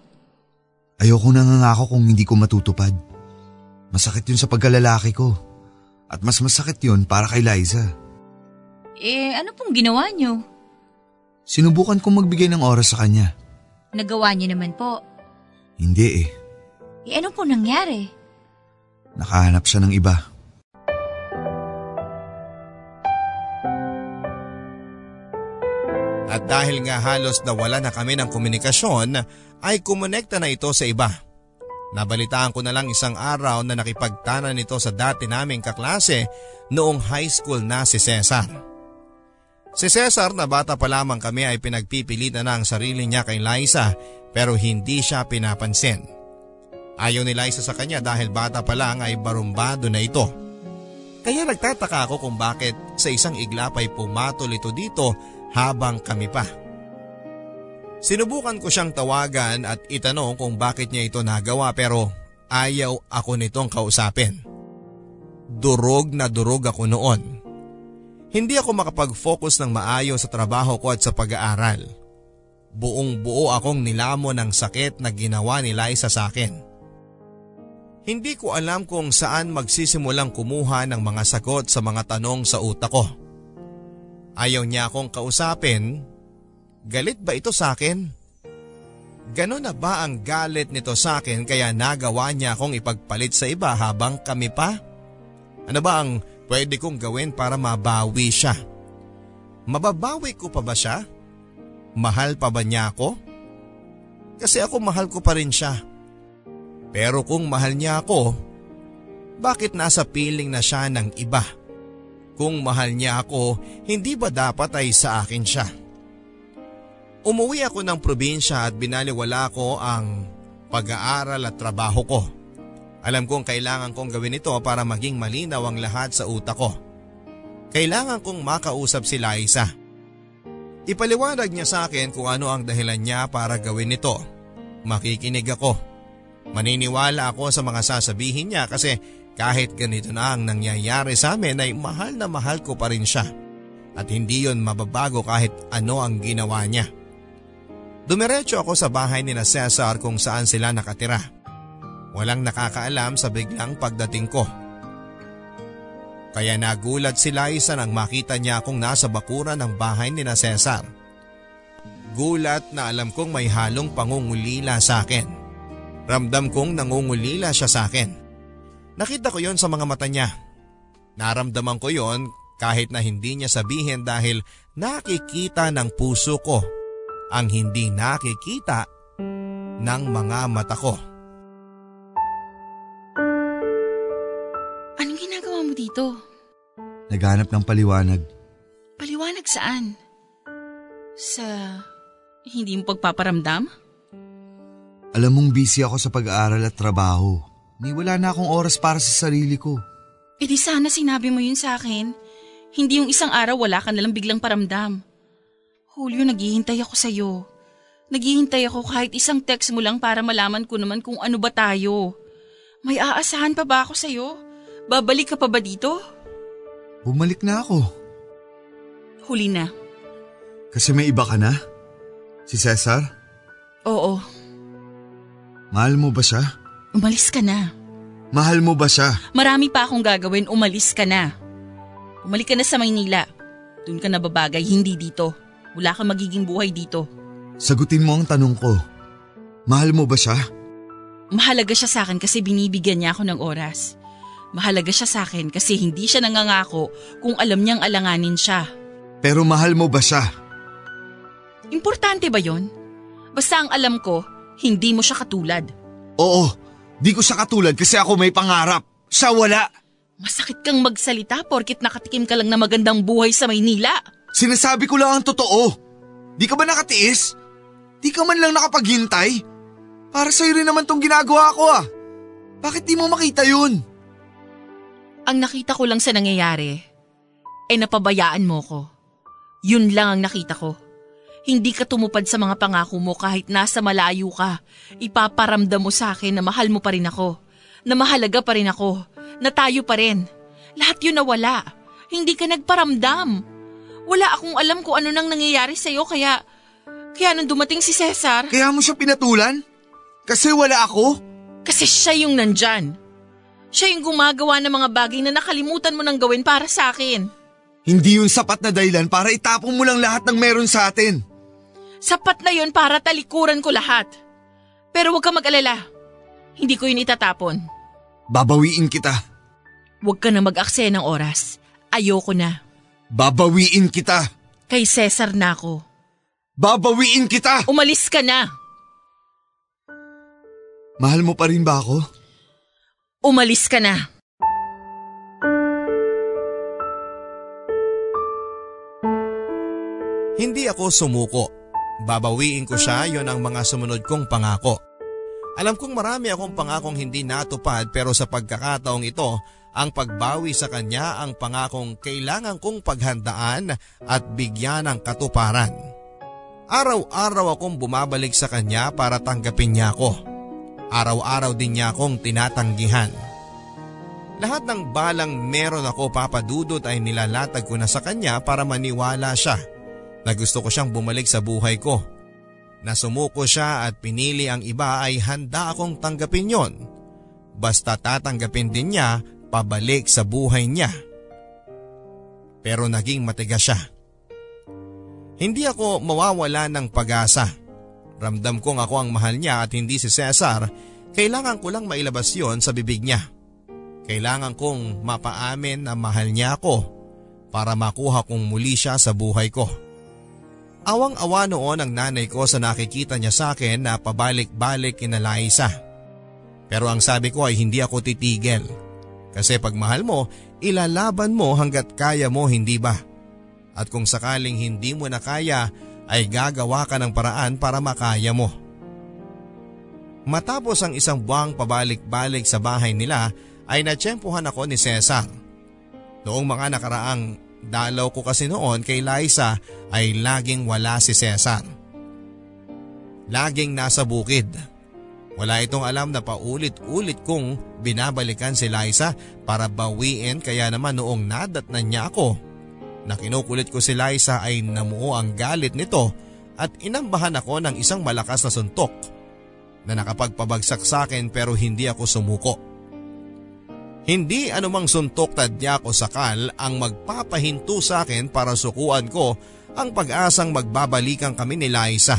[SPEAKER 4] Ayoko nangangako kung hindi ko matutupad. Masakit yun sa pagkalalaki ko. At mas masakit yun para kay Liza.
[SPEAKER 3] Ano pong ginawa niyo?
[SPEAKER 4] Sinubukan kong magbigay ng oras sa kanya.
[SPEAKER 3] Nagawa niyo naman po.
[SPEAKER 4] Hindi
[SPEAKER 3] Ano po nangyari?
[SPEAKER 4] Nakahanap siya ng iba.
[SPEAKER 2] At dahil nga halos nawala na kami ng komunikasyon, ay kumonekta na ito sa iba. Nabalitaan ko na lang isang araw na nakipagtanan nito sa dati naming kaklase noong high school na si Cesar. Si Cesar na bata pa lamang kami ay pinagpipilitan na ang sarili niya kay Liza pero hindi siya pinapansin. Ayaw ni Liza sa kanya dahil bata pa lang ay barumbado na ito. Kaya nagtataka ako kung bakit sa isang iglap ay pumatol ito dito habang kami pa. Sinubukan ko siyang tawagan at itanong kung bakit niya ito nagawa pero ayaw ako nitong kausapin. Durog na durog ako noon. Hindi ako makapag-focus ng maayos sa trabaho ko at sa pag-aaral. Buong buo akong nilamon ng sakit na ginawa ni Liza sa akin. Hindi ko alam kung saan magsisimulang kumuha ng mga sagot sa mga tanong sa utak ko. Ayaw niya akong kausapin. Galit ba ito sa akin? Ganon na ba ang galit nito sa akin kaya nagawa niya akong ipagpalit sa iba habang kami pa? Ano ba ang pwede kong gawin para mabawi siya? Mababawi ko pa ba siya? Mahal pa ba niya ako? Kasi ako mahal ko pa rin siya. Pero kung mahal niya ako, bakit nasa piling na siya ng iba? Kung mahal niya ako, hindi ba dapat ay sa akin siya? Umuwi ako ng probinsya at binaliwala ko ang pag-aaral at trabaho ko. Alam kong kailangan kong gawin ito para maging malinaw ang lahat sa utak ko. Kailangan kong makausap si Liza. Ipaliwanag niya sa akin kung ano ang dahilan niya para gawin ito. Makikinig ako. Maniniwala ako sa mga sasabihin niya kasi kahit ganito na ang nangyayari sa amin ay mahal na mahal ko pa rin siya. At hindi yon mababago kahit ano ang ginawa niya. Dumiretso ako sa bahay ni na Cesar kung saan sila nakatira. Walang nakakaalam sa biglang pagdating ko. Kaya nagulat si Liza nang makita niya akong nasa bakuran ng bahay ni na Cesar. Gulat na alam kong may halong pangungulila sa akin. Ramdam kong nangungulila siya sa akin. Nakita ko yon sa mga mata niya. Naramdaman ko yon kahit na hindi niya sabihin dahil nakikita ng puso ko ang hindi nakikita ng mga mata ko.
[SPEAKER 5] Anong ginagawa mo dito?
[SPEAKER 4] Naghanap ng paliwanag.
[SPEAKER 5] Paliwanag saan? Sa hindi mo pagpaparamdam?
[SPEAKER 4] Alam mong busy ako sa pag-aaral at trabaho. Wala na akong oras para sa sarili ko.
[SPEAKER 5] E di sana sinabi mo yun sa akin. Hindi yung isang araw wala ka nalang biglang paramdam. Julio, naghihintay ako sa'yo. Naghihintay ako kahit isang text mo lang para malaman ko naman kung ano ba tayo. May aasahan pa ba ako sa'yo? Babalik ka pa ba dito?
[SPEAKER 4] Bumalik na ako.
[SPEAKER 5] Huli na.
[SPEAKER 4] Kasi may iba ka na? Si Cesar?
[SPEAKER 5] Oo.
[SPEAKER 4] Mahal mo ba siya?
[SPEAKER 5] Umalis ka na.
[SPEAKER 4] Mahal mo ba siya?
[SPEAKER 5] Marami pa akong gagawin, umalis ka na. Umalik ka na sa Maynila. Doon ka nababagay, hindi dito. Wala kang magiging buhay dito.
[SPEAKER 4] Sagutin mo ang tanong ko. Mahal mo ba siya?
[SPEAKER 5] Mahalaga siya sa akin kasi binibigyan niya ako ng oras. Mahalaga siya sa akin kasi hindi siya nangangako kung alam niyang alanganin siya.
[SPEAKER 4] Pero mahal mo ba siya?
[SPEAKER 5] Importante ba yon? Basta ang alam ko, hindi mo siya katulad.
[SPEAKER 4] Oo, di ko siya katulad kasi ako may pangarap. Siya wala.
[SPEAKER 5] Masakit kang magsalita porkit nakatikim ka lang na magandang buhay sa Maynila.
[SPEAKER 4] Sinasabi ko lang ang totoo. Di ka ba nakatiis? Di ka man lang nakapaghintay? Para sa'yo rin naman tong ginagawa ko ah. Bakit di mo makita yun?
[SPEAKER 5] Ang nakita ko lang sa nangyayari, napabayaan mo ko. Yun lang ang nakita ko. Hindi ka tumupad sa mga pangako mo kahit nasa malayo ka. Ipaparamdam mo sa akin na mahal mo pa rin ako. Na mahalaga pa rin ako. Na tayo pa rin. Lahat yun nawala. Hindi ka nagparamdam. Wala akong alam kung ano nang nangyayari sa'yo kaya nung dumating si Cesar…
[SPEAKER 4] Kaya mo siya pinatulan? Kasi wala ako?
[SPEAKER 5] Kasi siya yung nandyan. Siya yung gumagawa ng mga bagay na nakalimutan mo nang gawin para sa akin.
[SPEAKER 4] Hindi yun sapat na dahilan para itapon mo lang lahat ng meron sa atin.
[SPEAKER 5] Sapat na yun para talikuran ko lahat. Pero huwag ka mag-alala. Hindi ko yun itatapon.
[SPEAKER 4] Babawiin kita.
[SPEAKER 5] Huwag ka na mag-aksaya ng oras. Ayoko na.
[SPEAKER 4] Babawiin kita.
[SPEAKER 5] Kay Cesar na ako.
[SPEAKER 4] Babawiin kita.
[SPEAKER 5] Umalis ka na.
[SPEAKER 4] Mahal mo pa rin ba ako?
[SPEAKER 5] Umalis ka na.
[SPEAKER 2] Hindi ako sumuko. Babawiin ko siya, yon ang mga sumunod kong pangako. Alam kong marami akong pangakong hindi natupad pero sa pagkakataong ito, ang pagbawi sa kanya ang pangakong kailangan kong paghandaan at bigyan ng katuparan. Araw-araw akong bumabalik sa kanya para tanggapin niya ako. Araw-araw din niya akong tinatanggihan. Lahat ng balang meron ako papadudot ay nilalatag ko na sa kanya para maniwala siya na gusto ko siyang bumalik sa buhay ko. Na sumuko siya at pinili ang iba ay handa akong tanggapin yon. Basta tatanggapin din niya pabalik sa buhay niya. Pero naging matigas siya. Hindi ako mawawala ng pag-asa. Ramdam kong ako ang mahal niya at hindi si Cesar. Kailangan ko lang mailabas yon sa bibig niya. Kailangan kong mapaamin na mahal niya ako para makuha kong muli siya sa buhay ko. Awang-awa noon ang nanay ko sa nakikita niya sa akin na pabalik-balik kina Liza. Pero ang sabi ko ay hindi ako titigil. Kasi pag mahal mo, ilalaban mo hanggat kaya mo, hindi ba? At kung sakaling hindi mo na kaya, ay gagawa ka ng paraan para makaya mo. Matapos ang isang buwang pabalik-balik sa bahay nila, ay natsyempohan ako ni Cesar. Noong mga nakaraang dalaw ko kasi noon kay Liza ay laging wala si Cesar. Laging nasa bukid. Wala itong alam na paulit-ulit kong binabalikan si Liza para bawiin kaya naman noong nadatnan niya ako na kinukulit ko si Liza ay namuo ang galit nito at inambahan ako ng isang malakas na suntok na nakapagpabagsak sa akin pero hindi ako sumuko. Hindi anumang suntok tadya ko sakal ang magpapahinto sa akin para sukuan ko ang pag-asang magbabalikan kami ni Liza.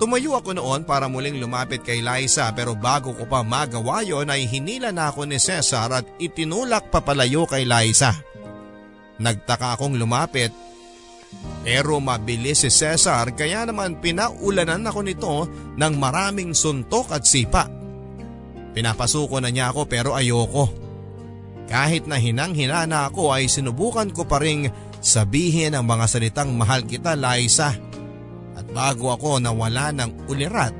[SPEAKER 2] Tumayo ako noon para muling lumapit kay Liza pero bago ko pa magawa yon ay hinila na ako ni Cesar at itinulak papalayo kay Liza. Nagtaka akong lumapit pero mabilis si Cesar kaya naman pinaulanan ako nito ng maraming suntok at sipa. Pinapasuko na niya ako pero ayoko. Kahit na hinang-hina na ako ay sinubukan ko pa ring sabihin ang mga salitang mahal kita Liza. At bago ako nawala ng ulirat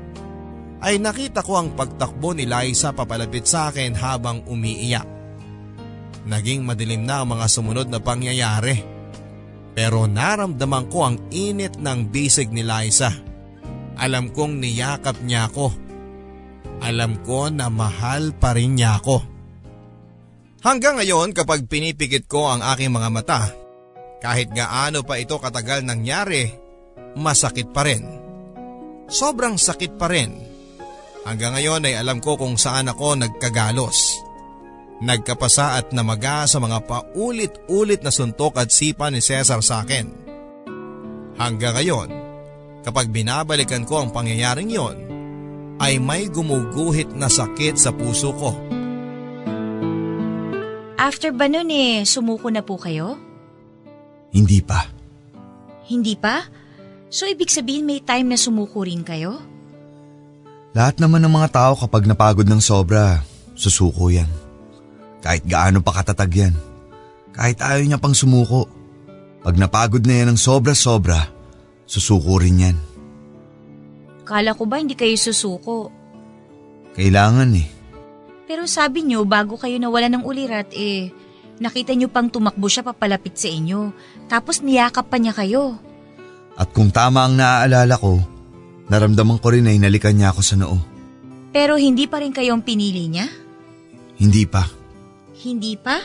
[SPEAKER 2] ay nakita ko ang pagtakbo ni Liza papalapit sa akin habang umiiyak. Naging madilim na ang mga sumunod na pangyayari. Pero naramdaman ko ang init ng bisig ni Liza. Alam kong niyakap niya ako. Alam ko na mahal pa rin niya ako. Hanggang ngayon kapag pinipikit ko ang aking mga mata, kahit gaano pa ito katagal nangyari, masakit pa rin. Sobrang sakit pa rin. Hanggang ngayon ay alam ko kung saan ako nagkagalos. Nagkapasa at namaga sa mga paulit-ulit na suntok at sipa ni Cesar sa akin. Hanggang ngayon, kapag binabalikan ko ang pangyayaring yon, ay may gumuguhit na sakit sa puso ko.
[SPEAKER 3] After ba nun sumuko na po kayo?
[SPEAKER 4] Hindi pa.
[SPEAKER 3] Hindi pa? So ibig sabihin may time na sumuko rin kayo?
[SPEAKER 4] Lahat naman ng mga tao kapag napagod ng sobra, susuko yan. Kahit gaano pa katatag yan. Kahit ayaw niya pang sumuko. Pag napagod na yan ng sobra-sobra, susuko rin yan.
[SPEAKER 3] Kala ko ba hindi kayo susuko?
[SPEAKER 4] Kailangan
[SPEAKER 3] Pero sabi niyo bago kayo nawala ng ulirat nakita niyo pang tumakbo siya papalapit sa inyo. Tapos niyakap pa niya kayo.
[SPEAKER 4] At kung tama ang naaalala ko, naramdaman ko rin na hinalikan niya ako sa noo.
[SPEAKER 3] Pero hindi pa rin kayong pinili niya?
[SPEAKER 4] Hindi pa.
[SPEAKER 3] Hindi pa?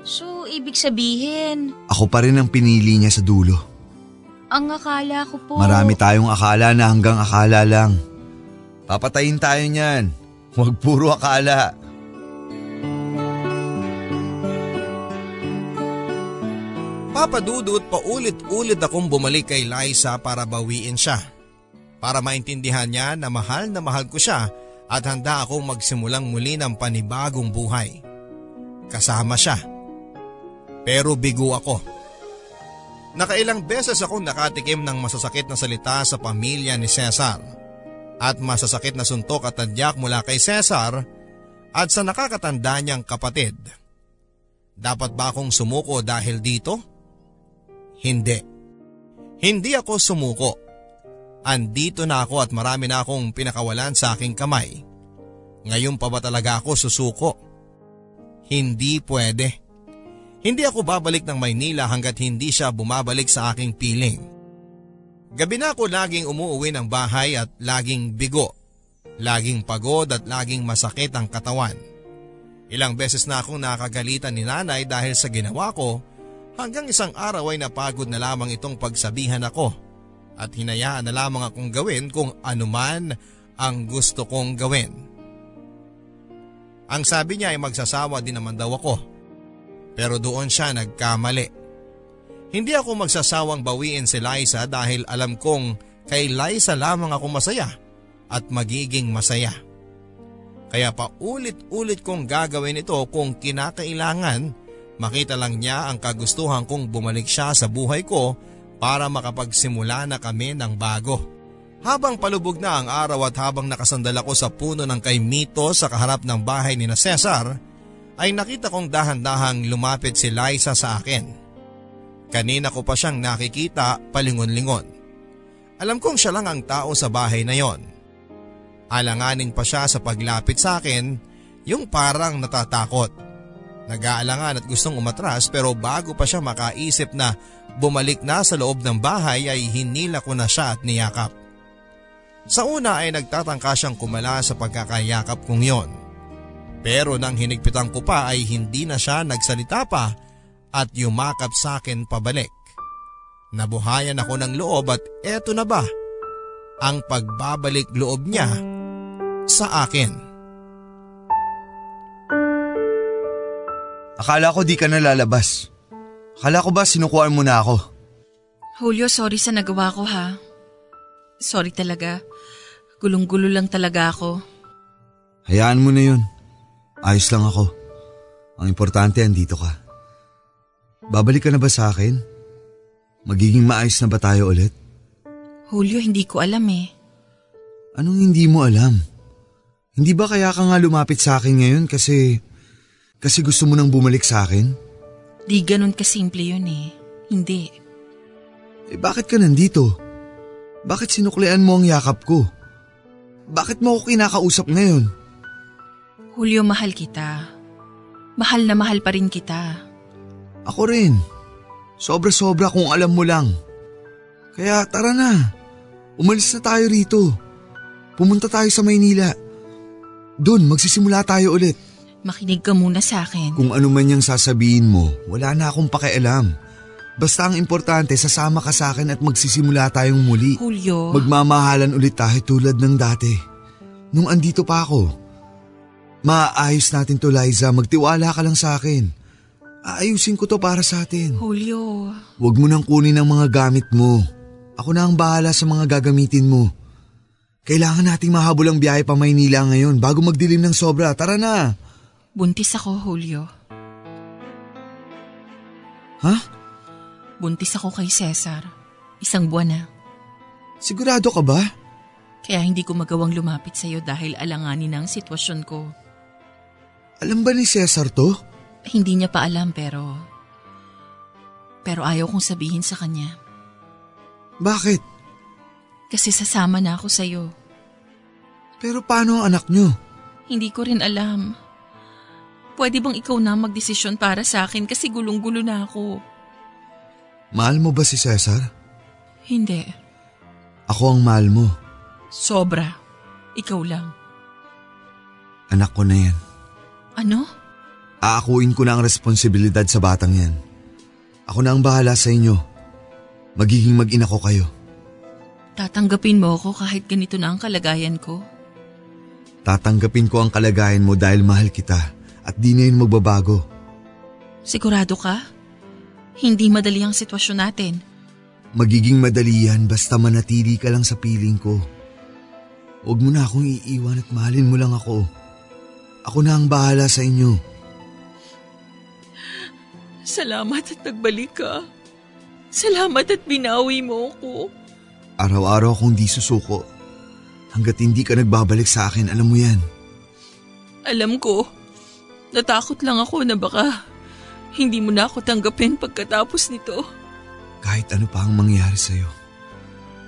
[SPEAKER 3] So, ibig sabihin…
[SPEAKER 4] Ako pa rin ang pinili niya sa dulo.
[SPEAKER 3] Ang akala ko po…
[SPEAKER 4] Marami tayong akala na hanggang akala lang. Papatayin tayo niyan. Huwag puro akala.
[SPEAKER 2] Papadudot paulit-ulit akong bumalik kay Liza para bawiin siya. Para maintindihan niya na mahal ko siya at handa akong magsimulang muli ng panibagong buhay. Kasama siya. Pero bigo ako. Nakailang beses akong nakatikim ng masasakit na salita sa pamilya ni Cesar. At masasakit na suntok at tadyak mula kay Cesar at sa nakakatanda niyang kapatid. Dapat ba akong sumuko dahil dito? Hindi. Hindi ako sumuko. Andito na ako at marami na akong pinakawalan sa aking kamay. Ngayon pa ba talaga ako susuko? Hindi pwede. Hindi ako babalik ng Maynila hanggat hindi siya bumabalik sa aking piling. Gabi na ako laging umuuwi ng bahay at laging bigo. Laging pagod at laging masakit ang katawan. Ilang beses na akong nakagalitan ni nanay dahil sa ginawa ko. Hanggang isang araw ay napagod na lamang itong pagsabihan ako at hinayaan na lamang akong gawin kung anuman ang gusto kong gawin. Ang sabi niya ay magsasawa din naman daw ako. Pero doon siya nagkamali. Hindi ako magsasawang bawiin si Liza dahil alam kong kay Liza lamang ako masaya at magiging masaya. Kaya paulit-ulit kong gagawin ito kung kinakailangan. Makita lang niya ang kagustuhan kong bumalik siya sa buhay ko para makapagsimula na kami ng bago. Habang palubog na ang araw at habang nakasandal ako sa puno ng kaimito sa kaharap ng bahay ni na Cesar, ay nakita kong dahan-dahang lumapit si Liza sa akin. Kanina ko pa siyang nakikita palingon-lingon. Alam kong siya lang ang tao sa bahay na yon. Alanganin pa siya sa paglapit sa akin, yung parang natatakot. Nag-aalangan at gustong umatras pero bago pa siya makaisip na bumalik na sa loob ng bahay ay hinila ko na siya at niyakap. Sa una ay nagtatangka siyang kumala sa pagkakayakap kong yon. Pero nang hinigpitan ko pa ay hindi na siya nagsalita pa at yumakap sa akin pabalik. Nabuhayan ako ng loob at eto na ba ang pagbabalik loob niya sa akin.
[SPEAKER 4] Akala ko di ka na lalabas. Akala ko ba sinukuan mo na ako?
[SPEAKER 5] Julio, sorry sa nagawa ko ha. Sorry talaga. Gulong-gulo lang talaga ako.
[SPEAKER 4] Hayaan mo na yun. Ayos lang ako. Ang importante andito ka. Babalik ka na ba sa akin? Magiging maayos na ba tayo ulit?
[SPEAKER 5] Julio, hindi ko alam
[SPEAKER 4] Anong hindi mo alam? Hindi ba kaya ka nga lumapit sa akin ngayon kasi gusto mo nang bumalik sa akin?
[SPEAKER 5] Di ganun kasimple yun Hindi.
[SPEAKER 4] Bakit ka nandito? Bakit sinuklian mo ang yakap ko? Bakit mo ako kinakausap ngayon?
[SPEAKER 5] Julio, mahal kita. Mahal na mahal pa rin kita.
[SPEAKER 4] Ako rin. Sobra-sobra kung alam mo lang. Kaya tara na. Umalis na tayo rito. Pumunta tayo sa Maynila. Doon magsisimula tayo ulit.
[SPEAKER 5] Makinig ka muna sa akin.
[SPEAKER 4] Kung ano man yung sasabihin mo, wala na akong pakialam. Basta ang importante, sasama ka sa akin at magsisimula tayong muli.
[SPEAKER 5] Julio.
[SPEAKER 4] Magmamahalan ulit tayo tulad ng dati. Nung andito pa ako. Maayos natin to, Liza. Magtiwala ka lang sa akin. Aayusin ko to para sa atin.
[SPEAKER 5] Julio.
[SPEAKER 4] Huwag mo nang kunin ang mga gamit mo. Ako na ang bahala sa mga gagamitin mo. Kailangan nating mahabol ang biyahe pa Maynila ngayon bago magdilim ng sobra. Tara na!
[SPEAKER 5] Buntis ako, Julio.
[SPEAKER 4] Ha?
[SPEAKER 5] Buntis ako kay Cesar. 1 buwan na.
[SPEAKER 4] Sigurado ka ba?
[SPEAKER 5] Kaya hindi ko magawang lumapit sa'yo dahil alanganin ang sitwasyon ko.
[SPEAKER 4] Alam ba ni Cesar to?
[SPEAKER 5] Hindi niya pa alam pero ayaw kong sabihin sa kanya.
[SPEAKER 4] Bakit?
[SPEAKER 5] Kasi sasama na ako sa'yo.
[SPEAKER 4] Pero paano ang anak niyo?
[SPEAKER 5] Hindi ko rin alam. Pwede bang ikaw na magdesisyon para sa akin kasi gulong-gulo na ako.
[SPEAKER 4] Mahal mo ba si Cesar?
[SPEAKER 5] Hindi.
[SPEAKER 4] Ako ang mahal mo.
[SPEAKER 5] Sobra. Ikaw lang.
[SPEAKER 4] Anak ko na yan.
[SPEAKER 5] Ano?
[SPEAKER 4] Aakuin ko na ang responsibilidad sa batang yan. Ako na ang bahala sa inyo. Magiging mag-ina ko kayo.
[SPEAKER 5] Tatanggapin mo ako kahit ganito na ang kalagayan ko?
[SPEAKER 4] Tatanggapin ko ang kalagayan mo dahil mahal kita at di na yun magbabago.
[SPEAKER 5] Sigurado ka? Hindi madali ang sitwasyon natin.
[SPEAKER 4] Magiging madali yan basta manatili ka lang sa piling ko. Huwag mo na akong iiwan at mahalin mo lang ako. Ako na ang bahala sa inyo.
[SPEAKER 5] Salamat at nagbalik ka. Salamat at binawi mo ako.
[SPEAKER 4] Araw-araw akong di susuko. Hanggat hindi ka nagbabalik sa akin, alam mo yan.
[SPEAKER 5] Alam ko. Natakot lang ako na baka hindi mo na ako tanggapin pagkatapos nito.
[SPEAKER 4] Kahit ano pa ang mangyari sa'yo,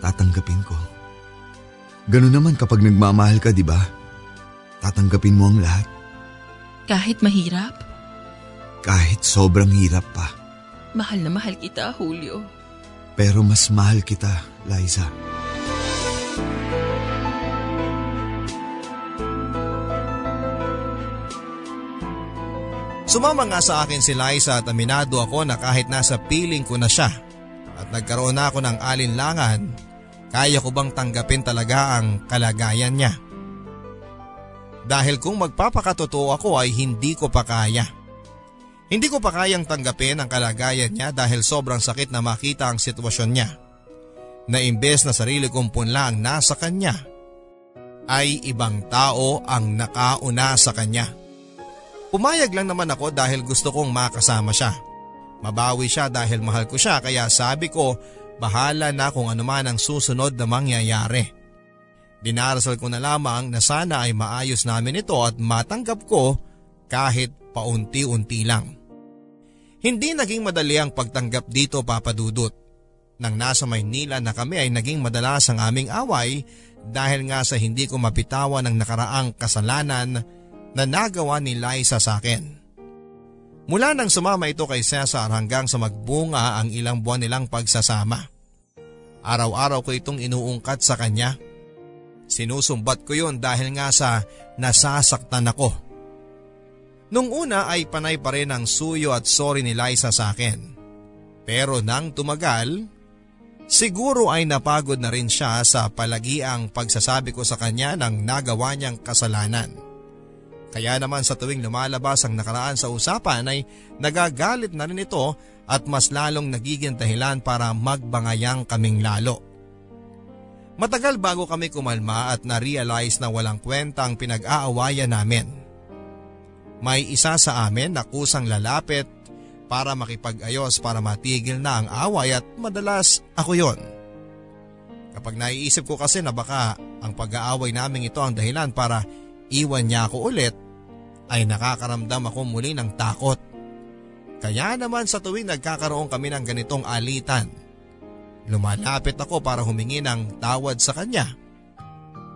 [SPEAKER 4] tatanggapin ko. Ganun naman kapag nagmamahal ka, di ba? Tatanggapin mo ang lahat.
[SPEAKER 5] Kahit mahirap?
[SPEAKER 4] Kahit sobrang hirap pa.
[SPEAKER 5] Mahal na mahal kita, Julio.
[SPEAKER 4] Pero mas mahal kita, Liza.
[SPEAKER 2] Sumama nga sa akin si Liza at aminado ako na kahit nasa piling ko na siya at nagkaroon na ako ng alinlangan, kaya ko bang tanggapin talaga ang kalagayan niya? Dahil kung magpapakatotoo ako ay hindi ko pa kaya. Hindi ko pa kayang tanggapin ang kalagayan niya dahil sobrang sakit na makita ang sitwasyon niya. Na imbes na sarili kong punla ang nasa kanya, ay ibang tao ang nakauna sa kanya. Pumayag lang naman ako dahil gusto kong makasama siya. Mabawi siya dahil mahal ko siya kaya sabi ko bahala na kung ano man ang susunod na mangyayari. Dinarasal ko na lamang na sana ay maayos namin ito at matanggap ko kahit paunti-unti lang. Hindi naging madali ang pagtanggap dito, Papa Dudut. Nang nasa Maynila na kami ay naging madalas ang aming away dahil nga sa hindi ko mapitawan ang nakaraang kasalanan na nagawa ni Liza sa akin. Mula nang sumama ito kay Cesar hanggang sa magbunga ang ilang buwan nilang pagsasama. Araw-araw ko itong inuungkat sa kanya. Sinusumbat ko yun dahil nga sa nasasaktan ako. Nung una ay panay pa rin ang suyo at sorry ni Liza sa akin. Pero nang tumagal, siguro ay napagod na rin siya sa palagiang pagsasabi ko sa kanya ng nagawa niyang kasalanan. Kaya naman sa tuwing lumalabas ang nakaraan sa usapan ay nagagalit na rin ito at mas lalong nagiging dahilan para magbangayang kaming lalo. Matagal bago kami kumalma at na-realize na walang kwenta ang pinag-aawayan namin. May isa sa amin na kusang lalapit para makipag-ayos para matigil na ang away at madalas ako yon. Kapag naiisip ko kasi na baka ang pag-aaway namin ito ang dahilan para iwan niya ako ulit, ay nakakaramdam ako muli ng takot. Kaya naman sa tuwing nagkakaroon kami ng ganitong alitan, lumalapit ako para humingi ng tawad sa kanya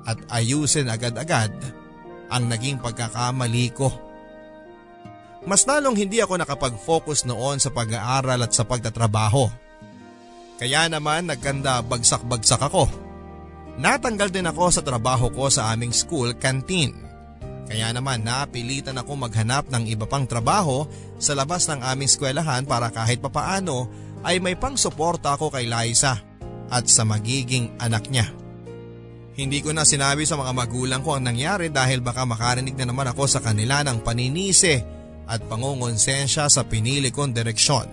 [SPEAKER 2] at ayusin agad-agad ang naging pagkakamali ko. Mas lalong hindi ako nakapag-focus noon sa pag-aaral at sa pagtatrabaho. Kaya naman nagkanda bagsak-bagsak ako. Natanggal din ako sa trabaho ko sa aming school canteen. Kaya naman napilitan ako maghanap ng iba pang trabaho sa labas ng aming eskwelahan para kahit papaano ay may pang-suporta ako kay Liza at sa magiging anak niya. Hindi ko na sinabi sa mga magulang ko ang nangyari dahil baka makarinig na naman ako sa kanila ng paninisi at pangungonsensya sa pinili kong direksyon.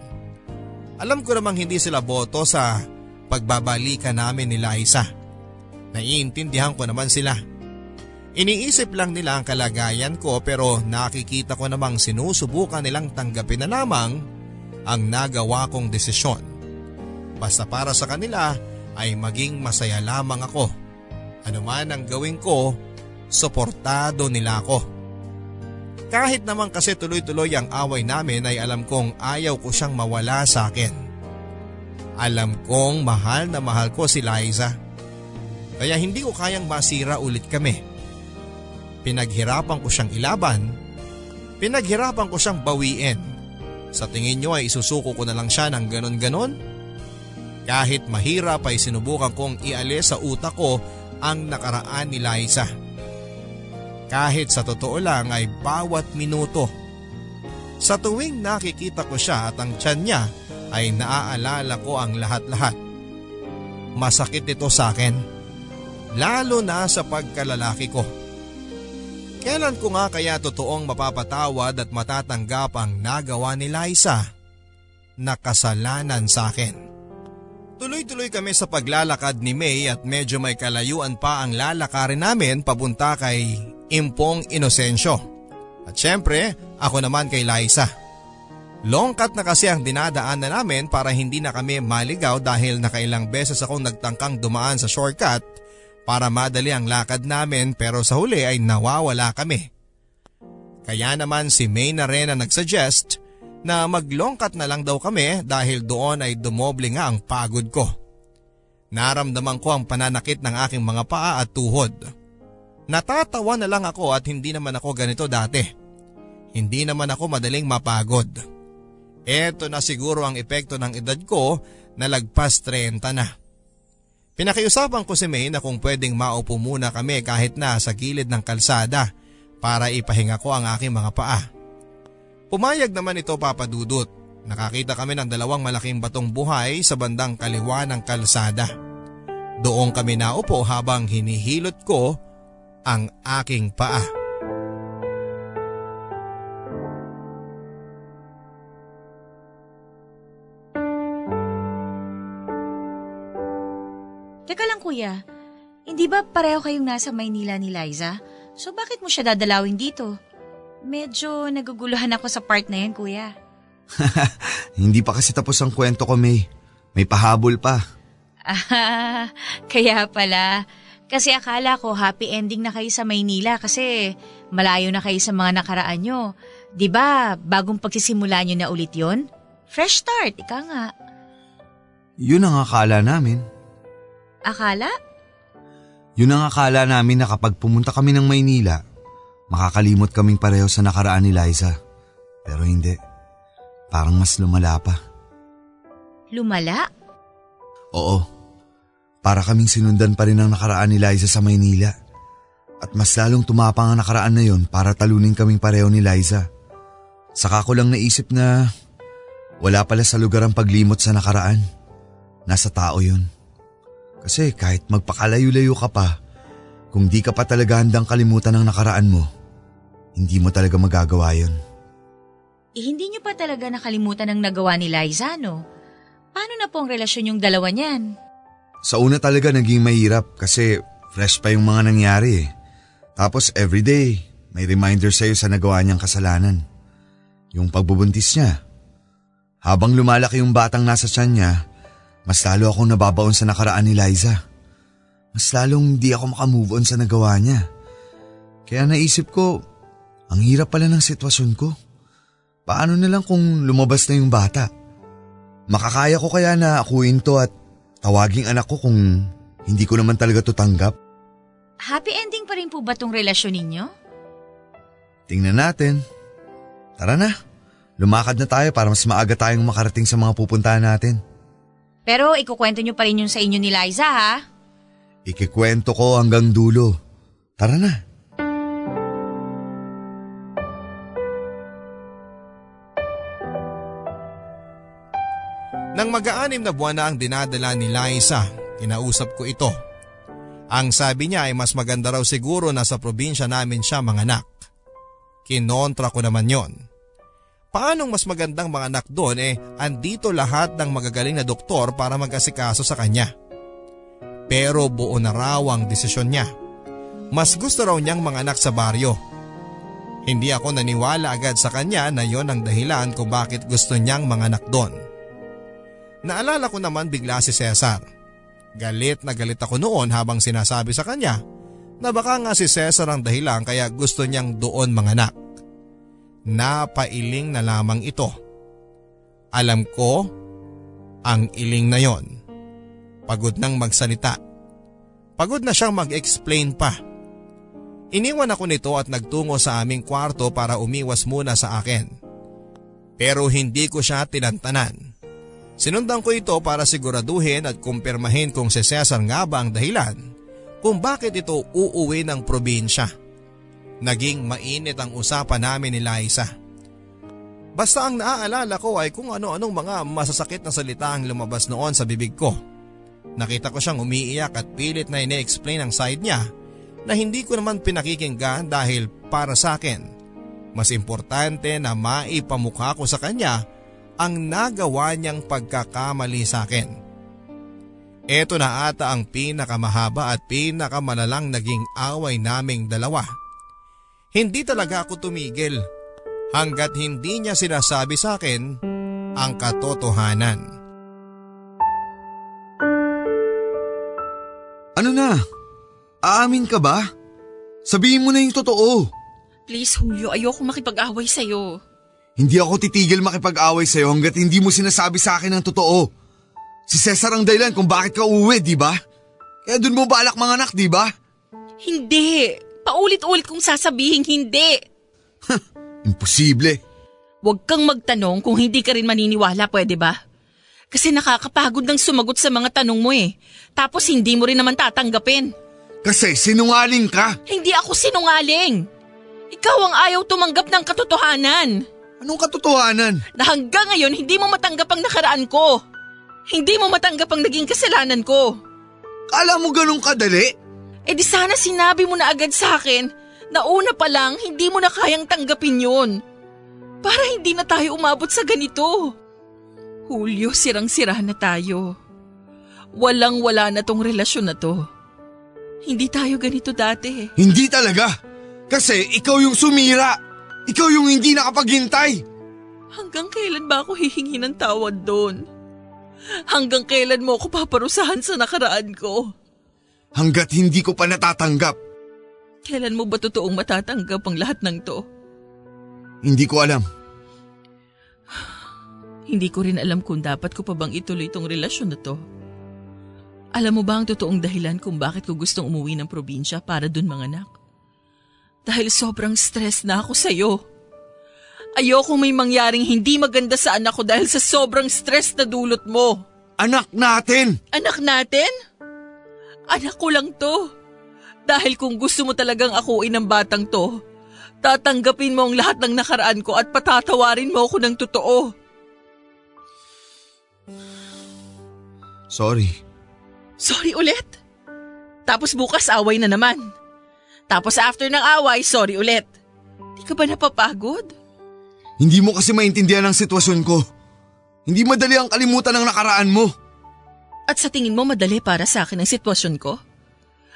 [SPEAKER 2] Alam ko namang hindi sila boto sa pagbabalikan namin ni Liza. Naiintindihan ko naman sila. Iniisip lang nila ang kalagayan ko pero nakikita ko namang sinusubukan nilang tanggapin na lamang ang nagawa kong desisyon. Basta para sa kanila ay maging masaya lamang ako. Ano man ang gawin ko, suportado nila ako. Kahit naman kasi tuloy-tuloy ang away namin ay alam kong ayaw ko siyang mawala sa akin. Alam kong mahal na mahal ko si Liza. Kaya hindi ko kayang masira ulit kami. Pinaghirapan ko siyang ilaban. Pinaghirapan ko siyang bawiin. Sa tingin niyo ay isusuko ko na lang siya ng ganon-ganon? Kahit mahirap ay sinubukan kong ialis sa utak ko ang nakaraan ni Liza. Kahit sa totoo lang ay bawat minuto. Sa tuwing nakikita ko siya at ang tiyan niya ay naaalala ko ang lahat-lahat. Masakit ito sa akin. Lalo na sa pagkalalaki ko. Kailan ko nga kaya totoong mapapatawad at matatanggap ang nagawa ni Liza na kasalanan sa akin? Tuloy-tuloy kami sa paglalakad ni May at medyo may kalayuan pa ang lalakarin namin papunta kay Impong Inocencio. At syempre, ako naman kay Liza. Long cut na kasi ang dinadaanan namin para hindi na kami maligaw dahil nakailang beses akong nagtangkang dumaan sa shortcut para madali ang lakad namin pero sa huli ay nawawala kami. Kaya naman si May na rin ang nagsuggest na maglongkat na lang daw kami dahil doon ay dumoble nga ang pagod ko. Naramdaman ko ang pananakit ng aking mga paa at tuhod. Natatawa na lang ako at hindi naman ako ganito dati. Hindi naman ako madaling mapagod. Eto na siguro ang epekto ng edad ko na lagpas 30 na. Pinakiusapan ko si May na kung pwedeng maupo muna kami kahit na sa gilid ng kalsada para ipahinga ko ang aking mga paa. Pumayag naman ito, Papa Dudut. Nakakita kami ng dalawang malaking batong buhay sa bandang kaliwa ng kalsada. Doon kami naupo habang hinihilot ko ang aking paa.
[SPEAKER 3] Teka lang kuya, hindi ba pareho kayong nasa Maynila ni Liza? So bakit mo siya dadalawin dito? Medyo naguguluhan ako sa part na yan, kuya.
[SPEAKER 4] Hindi pa kasi tapos ang kwento ko, May. May pahabol pa.
[SPEAKER 3] Ah, kaya pala. Kasi akala ko happy ending na kayo sa Maynila kasi malayo na kayo sa mga nakaraan nyo. Diba, bagong pagsisimula nyo na ulit yon? Fresh start, ika nga.
[SPEAKER 4] Yun ang akala namin.
[SPEAKER 3] Akala?
[SPEAKER 4] Yun ang akala namin na kapag pumunta kami ng Maynila, makakalimot kaming pareho sa nakaraan ni Liza. Pero hindi. Parang mas lumala pa.
[SPEAKER 3] Lumala?
[SPEAKER 4] Oo. Para kaming sinundan pa rin ang nakaraan ni Liza sa Maynila. At mas lalong tumapang ang nakaraan na yon para talunin kaming pareho ni Liza. Saka ko lang naisip na wala pala sa lugar ang paglimot sa nakaraan. Nasa tao yun. Kasi kahit magpakalayo-layo ka pa, kung di ka pa talaga handang kalimutan ang nakaraan mo, hindi mo talaga magagawa yun.
[SPEAKER 3] Hindi niyo pa talaga nakalimutan ang nagawa ni Liza, no? Paano na po ang relasyon yung dalawa niyan?
[SPEAKER 4] Sa una talaga naging mahirap kasi fresh pa yung mga nangyari eh. Tapos everyday, may reminder sa'yo sa nagawa niyang kasalanan. Yung pagbubuntis niya. Habang lumalaki yung batang nasa tiyan niya, mas lalo akong nababaon sa nakaraan ni Liza. Mas lalong hindi ako makamove on sa nagawa niya. Kaya naisip ko, ang hirap pala ng sitwasyon ko. Paano na lang kung lumabas na yung bata? Makakaya ko kaya na akuin to at tawaging anak ko kung hindi ko naman talaga to tanggap?
[SPEAKER 3] Happy ending pa rin po ba tong relasyon ninyo?
[SPEAKER 4] Tingnan natin. Tara na, lumakad na tayo para mas maaga tayong makarating sa mga pupuntahan natin.
[SPEAKER 3] Pero ikukwento nyo pa rin yung sa inyo ni Liza, ha?
[SPEAKER 4] Ikikwento ko hanggang dulo. Tara na.
[SPEAKER 2] Nang mag-aanim na buwan na ang dinadala ni Liza, kinausap ko ito. Ang sabi niya ay mas maganda raw siguro na sa probinsya namin siya manganak. Kinontra ko naman yon. Paanong mas magandang manganak doon andito lahat ng magagaling na doktor para mag-asikaso sa kanya. Pero buo na raw ang desisyon niya. Mas gusto raw niyang manganak sa baryo. Hindi ako naniwala agad sa kanya na yon ang dahilan kung bakit gusto niyang manganak doon. Naalala ko naman bigla si Cesar. Galit na galit ako noon habang sinasabi sa kanya na baka nga si Cesar ang dahilan kaya gusto niyang doon manganak. Napailing na lamang ito. Alam ko ang iling na yon. Pagod nang magsalita. Pagod na siyang mag-explain pa. Iniwan ako nito at nagtungo sa aming kwarto para umiwas muna sa akin. Pero hindi ko siya tinantanan. Sinundan ko ito para siguraduhin at kumpirmahin kung si Cesar nga ba ang dahilan kung bakit ito uuwi ng probinsya. Naging mainit ang usapan namin ni Liza. Basta ang naaalala ko ay kung ano-anong mga masasakit na salita ang lumabas noon sa bibig ko. Nakita ko siyang umiiyak at pilit na ine-explain ang side niya na hindi ko naman pinakikinggan dahil para sa akin, mas importante na maipamukha ko sa kanya ang nagawa niyang pagkakamali sa akin. Ito na ata ang pinakamahaba at pinakamalalang naging away naming dalawa. Hindi talaga ako tumigil hanggat hindi niya sinasabi sa akin ang katotohanan.
[SPEAKER 4] Ano na? Aamin ka ba? Sabihin mo na yung totoo.
[SPEAKER 5] Please, Julio, ayoko makipag-away sa'yo.
[SPEAKER 4] Hindi ako titigil makipag-away sa'yo hanggat hindi mo sinasabi sa akin ang totoo. Si Cesar ang dahilan kung bakit ka uuwi, di ba? Kaya dun mo balak manganak, di ba?
[SPEAKER 5] Hindi. Paulit-ulit kong sasabihin hindi.
[SPEAKER 4] Imposible.
[SPEAKER 5] Huwag kang magtanong kung hindi ka rin maniniwala, pwede ba? Kasi nakakapagod ng sumagot sa mga tanong mo eh. Tapos hindi mo rin naman tatanggapin.
[SPEAKER 4] Kasi sinungaling ka.
[SPEAKER 5] Hindi ako sinungaling. Ikaw ang ayaw tumanggap ng katotohanan.
[SPEAKER 4] Anong katotohanan?
[SPEAKER 5] Na hanggang ngayon hindi mo matanggap ang nakaraan ko. Hindi mo matanggap ang naging kasalanan ko.
[SPEAKER 4] Kala mo ganun kadali?
[SPEAKER 5] Eh di sana sinabi mo na agad sa akin na una pa lang hindi mo na kayang tanggapin yun. Para hindi na tayo umabot sa ganito. Julio, sirang-sira na tayo. Walang-wala na tong relasyon na to. Hindi tayo ganito dati.
[SPEAKER 4] Hindi talaga. Kasi ikaw yung sumira. Ikaw yung hindi nakapaghintay.
[SPEAKER 5] Hanggang kailan ba ako hihingi ng tawad doon? Hanggang kailan mo ako paparusahan sa nakaraan ko?
[SPEAKER 4] Hanggat hindi ko pa natatanggap.
[SPEAKER 5] Kailan mo ba totoong matatanggap ang lahat ng to?
[SPEAKER 4] Hindi ko alam.
[SPEAKER 5] Hindi ko rin alam kung dapat ko pa bang ituloy itong relasyon na to. Alam mo ba ang totoong dahilan kung bakit ko gustong umuwi ng probinsya para dun manganak? Dahil sobrang stress na ako sa'yo. Ayoko may mangyaring hindi maganda sa anak ko dahil sa sobrang stress na dulot mo.
[SPEAKER 4] Anak natin!
[SPEAKER 5] Anak natin? Anak ko lang to. Dahil kung gusto mo talagang akuin ng batang to, tatanggapin mo ang lahat ng nakaraan ko at patatawarin mo ako ng totoo.
[SPEAKER 4] Sorry.
[SPEAKER 5] Sorry ulit? Tapos bukas away na naman. Tapos after ng away, sorry ulit. Di ka ba napapagod?
[SPEAKER 4] Hindi mo kasi maintindihan ang sitwasyon ko. Hindi madali ang kalimutan ng nakaraan mo.
[SPEAKER 5] At sa tingin mo madali para sa akin ang sitwasyon ko?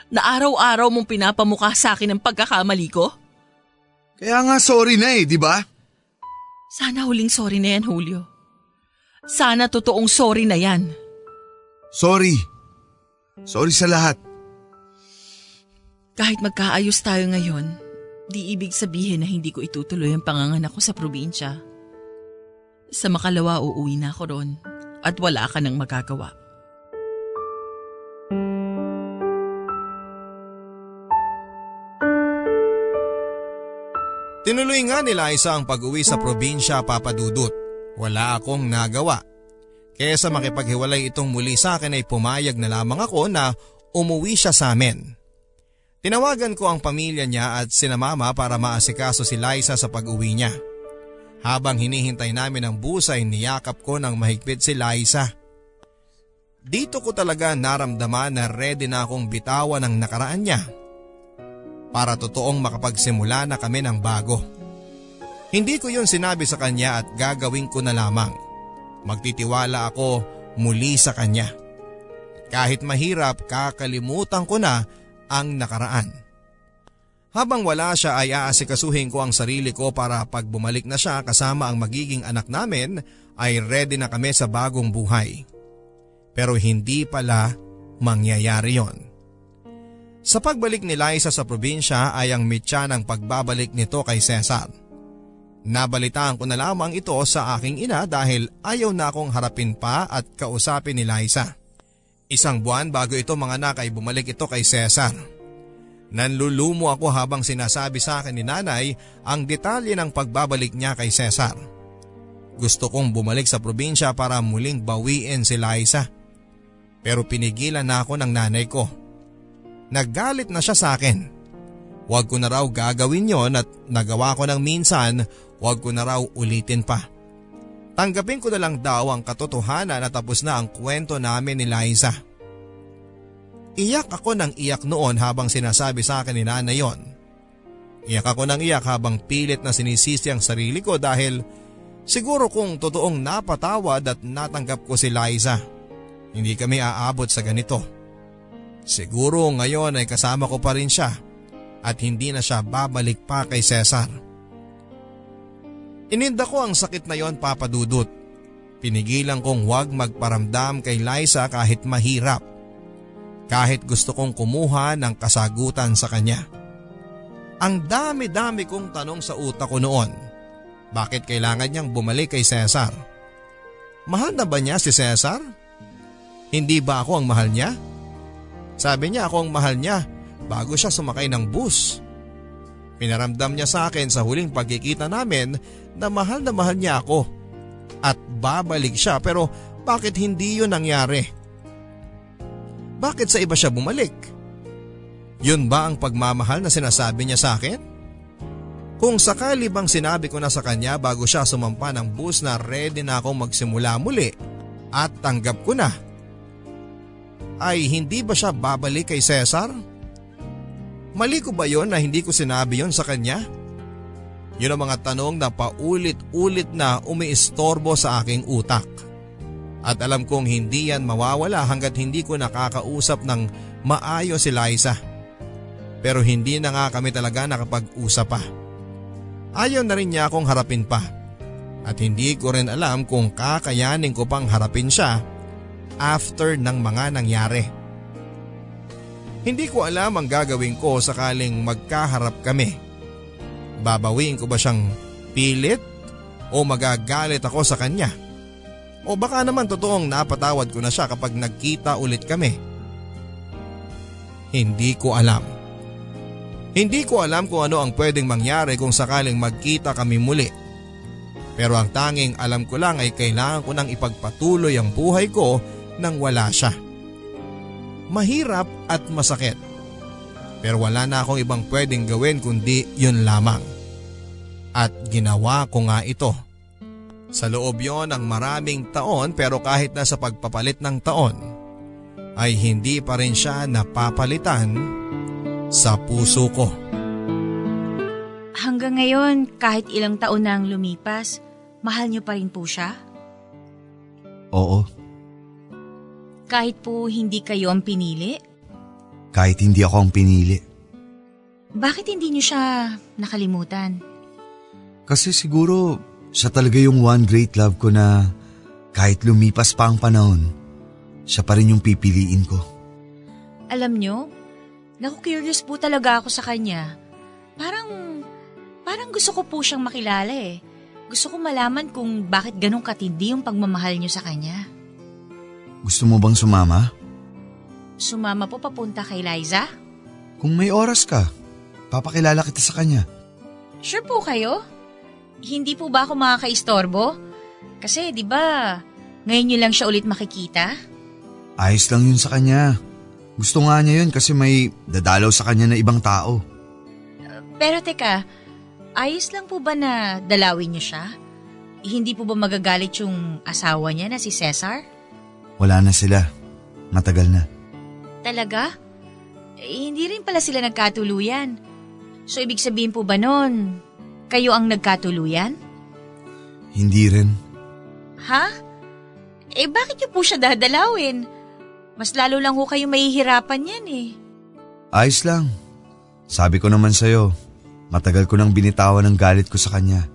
[SPEAKER 5] Na araw-araw mong pinapamukha sa akin ang pagkakamali ko?
[SPEAKER 4] Kaya nga sorry na di ba?
[SPEAKER 5] Sana huling sorry na yan, Julio. Sana totoong sorry na yan.
[SPEAKER 4] Sorry. Sorry sa lahat.
[SPEAKER 5] Kahit magkaayos tayo ngayon, di ibig sabihin na hindi ko itutuloy ang panganganak ko sa probinsya. Sa makalawa uuwi na ako ron at wala ka nang magagawa.
[SPEAKER 2] Tinuloy nga ni Liza ang pag-uwi sa probinsya, Papa Dudut. Wala akong nagawa. Kesa makipaghiwalay itong muli sa akin ay pumayag na lamang ako na umuwi siya sa amin. Tinawagan ko ang pamilya niya at sinamama para maasikaso si Liza sa pag-uwi niya. Habang hinihintay namin ang bus ay niyakap ko ng mahigpit si Liza. Dito ko talaga naramdaman na ready na akong bitawan ang nakaraan niya. Para totoong makapagsimula na kami ng bago. Hindi ko yun sinabi sa kanya at gagawin ko na lamang. Magtitiwala ako muli sa kanya. Kahit mahirap, kakalimutan ko na ang nakaraan. Habang wala siya ay aasikasuhin ko ang sarili ko para pag bumalik na siya kasama ang magiging anak namin ay ready na kami sa bagong buhay. Pero hindi pala mangyayari yon. Sa pagbalik ni Liza sa probinsya ay ang mitya ng pagbabalik nito kay Cesar. Nabalitaan ko na lamang ito sa aking ina dahil ayaw na akong harapin pa at kausapin ni Liza. 1 buwan bago ito manganak ay bumalik ito kay Cesar. Nanlulumo ako habang sinasabi sa akin ni nanay ang detalye ng pagbabalik niya kay Cesar. Gusto kong bumalik sa probinsya para muling bawiin si Liza. Pero pinigilan na ako ng nanay ko. Naggalit na siya sa akin. Huwag ko na raw gagawin yon at nagawa ko ng minsan, huwag ko na raw ulitin pa. Tanggapin ko na lang daw ang katotohanan na tapos na ang kwento namin ni Liza. Iyak ako ng iyak noon habang sinasabi sa akin ni nanay yon. Iyak ako ng iyak habang pilit na sinisisi ang sarili ko dahil siguro kung totoong napatawad at natanggap ko si Liza, hindi kami aabot sa ganito. Siguro ngayon ay kasama ko pa rin siya at hindi na siya babalik pa kay Cesar. Ininda ko ang sakit na yon, Papa Dudut. Pinigilan kong huwag magparamdam kay Liza kahit mahirap. Kahit gusto kong kumuha ng kasagutan sa kanya. Ang dami-dami kong tanong sa utak ko noon. Bakit kailangan niyang bumalik kay Cesar? Mahal na ba niya si Cesar? Hindi ba ako ang mahal niya? Sabi niya ako ang mahal niya bago siya sumakay ng bus. Pinaramdam niya sa akin sa huling pagkikita namin na mahal niya ako. At babalik siya, pero bakit hindi yun nangyari? Bakit sa iba siya bumalik? Yun ba ang pagmamahal na sinasabi niya sa akin? Kung sakali bang sinabi ko na sa kanya bago siya sumampa ng bus na ready na akong magsimula muli at tanggap ko na, ay hindi ba siya babalik kay Cesar? Mali ko ba yon na hindi ko sinabi yon sa kanya? Yun ang mga tanong na paulit-ulit na umiistorbo sa aking utak. At alam kong hindi yan mawawala hanggat hindi ko nakakausap ng maayos si Liza. Pero hindi na nga kami talaga nakapag-usap pa. Ayaw na rin niya akong harapin pa. At hindi ko rin alam kung kakayanin ko pang harapin siya after ng mga nangyari. Hindi ko alam ang gagawin ko sakaling magkaharap kami. Babawiin ko ba siyang pilit o magagalit ako sa kanya? O baka naman totoong napatawad ko na siya kapag nagkita ulit kami? Hindi ko alam. Hindi ko alam kung ano ang pwedeng mangyari kung sakaling magkita kami muli. Pero ang tanging alam ko lang ay kailangan ko nang ipagpatuloy ang buhay ko nang wala siya. Mahirap at masakit. Pero wala na akong ibang pwedeng gawin kundi yun lamang. At ginawa ko nga ito. Sa loob yon ng maraming taon, pero kahit na sa pagpapalit ng taon, ay hindi pa rin siya napapalitan sa puso ko.
[SPEAKER 3] Hanggang ngayon, kahit ilang taon na ang lumipas, mahal niyo pa rin po siya?
[SPEAKER 4] Oo.
[SPEAKER 3] Kahit po hindi kayo ang pinili?
[SPEAKER 4] Kahit hindi ako ang pinili.
[SPEAKER 3] Bakit hindi niyo siya nakalimutan?
[SPEAKER 4] Kasi siguro siya talaga yung one great love ko na kahit lumipas pa ang panahon, siya pa rin yung pipiliin ko.
[SPEAKER 3] Alam niyo, naku-curious po talaga ako sa kanya. Parang gusto ko po siyang makilala eh. Gusto ko malaman kung bakit ganun katindi yung pagmamahal niyo sa kanya.
[SPEAKER 4] Gusto mo bang sumama?
[SPEAKER 3] Sumama po papunta kay Liza?
[SPEAKER 4] Kung may oras ka, papakilala kita sa kanya.
[SPEAKER 3] Sure po kayo? Hindi po ba ako makakaistorbo? Kasi di ba ngayon niyo lang siya ulit makikita?
[SPEAKER 4] Ayos lang yun sa kanya. Gusto nga niya yun kasi may dadalaw sa kanya na ibang tao.
[SPEAKER 3] Pero teka, ayos lang po ba na dalawin niyo siya? Hindi po ba magagalit yung asawa niya na si Cesar?
[SPEAKER 4] Wala na sila. Matagal na.
[SPEAKER 3] Talaga? Hindi rin pala sila nagkatuluyan. So ibig sabihin po ba nun, kayo ang nagkatuluyan?
[SPEAKER 4] Hindi rin.
[SPEAKER 3] Ha? Bakit niyo po siya dadalawin? Mas lalo lang ho kayo mahihirapan yan eh.
[SPEAKER 4] Ayos lang. Sabi ko naman sa'yo, matagal ko nang binitawan ang galit ko sa kanya.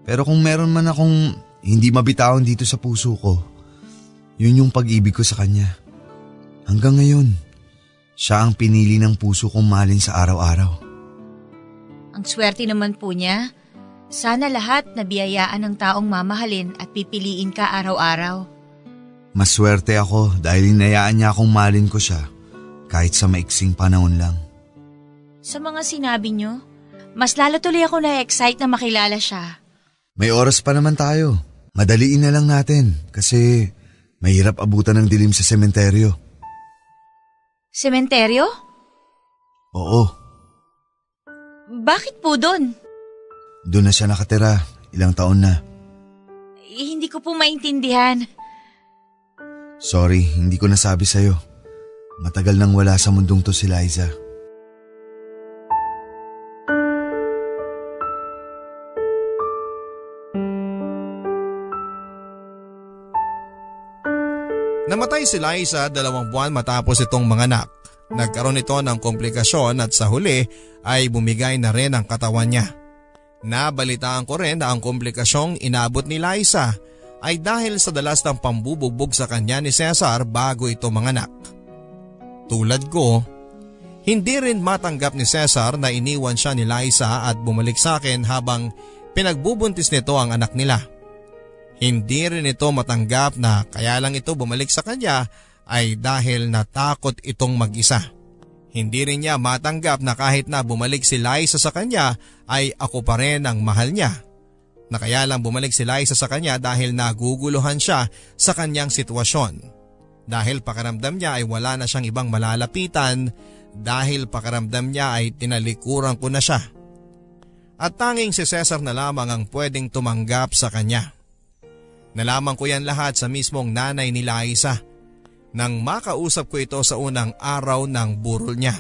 [SPEAKER 4] Pero kung meron man akong hindi mabitawan dito sa puso ko, yun yung pag-ibig ko sa kanya. Hanggang ngayon, siya ang pinili ng puso kong mahalin sa araw-araw.
[SPEAKER 3] Ang swerte naman po niya. Sana lahat nabiyayaan ng taong mamahalin at pipiliin ka araw-araw.
[SPEAKER 4] Maswerte ako dahil hinayaan niya akong mahalin ko siya kahit sa maiksing panahon lang.
[SPEAKER 3] Sa mga sinabi niyo, mas lalo tuloy ako na-excite na makilala siya.
[SPEAKER 4] May oras pa naman tayo. Madaliin na lang natin kasi mahirap abutan ng dilim sa sementeryo.
[SPEAKER 3] Sementeryo?
[SPEAKER 4] Oo.
[SPEAKER 3] Bakit po doon?
[SPEAKER 4] Doon na siya nakatira. Ilang taon na.
[SPEAKER 3] Hindi ko po maintindihan.
[SPEAKER 4] Sorry, hindi ko nasabi sa'yo. Matagal nang wala sa mundong to si Liza.
[SPEAKER 2] Namatay si Liza 2 buwan matapos itong manganak. Nagkaroon ito ng komplikasyon at sa huli ay bumigay na rin ang katawan niya. Nabalitaan ko rin na ang komplikasyong inabot ni Liza ay dahil sa dalas ng pambubugbog sa kanya ni Cesar bago ito manganak. Tulad ko, hindi rin matanggap ni Cesar na iniwan siya ni Liza at bumalik sa akin habang pinagbubuntis nito ang anak nila. Hindi rin ito matanggap na kaya lang ito bumalik sa kanya ay dahil natakot itong mag-isa. Hindi rin niya matanggap na kahit na bumalik si Liza sa kanya ay ako pa rin ang mahal niya. Na kaya lang bumalik si Liza sa kanya dahil naguguluhan siya sa kanyang sitwasyon. Dahil pakiramdam niya ay wala na siyang ibang malalapitan, dahil pakiramdam niya ay tinalikuran ko na siya. At tanging si Cesar na lamang ang pwedeng tumanggap sa kanya. Nalaman ko yan lahat sa mismong nanay ni Liza nang makausap ko ito sa unang araw ng burol niya.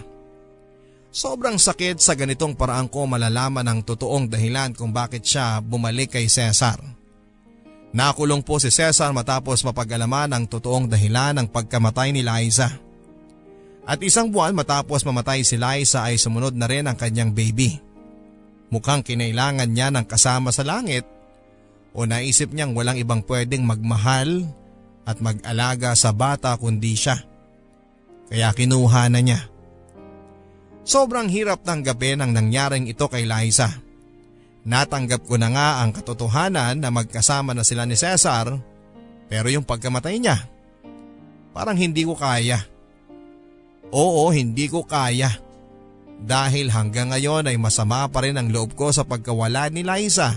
[SPEAKER 2] Sobrang sakit sa ganitong paraan ko malalaman ang totoong dahilan kung bakit siya bumalik kay Cesar. Nakulong po si Cesar matapos mapag-alaman ang totoong dahilan ng pagkamatay ni Liza. At 1 buwan matapos mamatay si Liza ay sumunod na rin ang kanyang baby. Mukhang kinailangan niya ng kasama sa langit o naisip niyang walang ibang pwedeng magmahal at mag-alaga sa bata kundi siya. Kaya kinuha na niya. Sobrang hirap tanggapin ang nangyaring ito kay Liza. Natanggap ko na nga ang katotohanan na magkasama na sila ni Cesar, pero yung pagkamatay niya, parang hindi ko kaya. Oo, hindi ko kaya. Dahil hanggang ngayon ay masama pa rin ang loob ko sa pagkawala ni Liza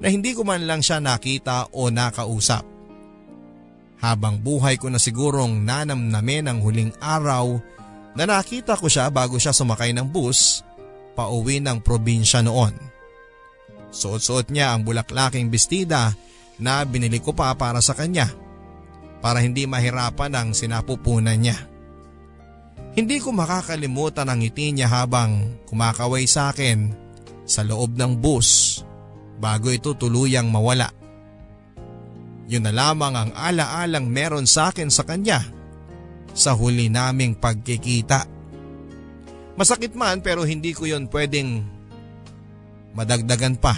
[SPEAKER 2] na hindi ko man lang siya nakita o nakausap. Habang buhay ko na sigurong nanamnamin ang huling araw na nakita ko siya bago siya sumakay ng bus pauwi ng probinsya noon. Suot-suot niya ang bulaklaking bestida na binili ko pa para sa kanya para hindi mahirapan ang sinapupunan niya. Hindi ko makakalimutan ang ngiti niya habang kumakaway sa akin sa loob ng bus bago ito tuluyang mawala. Yun na lamang ang ala-alang meron sa akin sa kanya sa huli naming pagkikita. Masakit man pero hindi ko yun pwedeng madagdagan pa.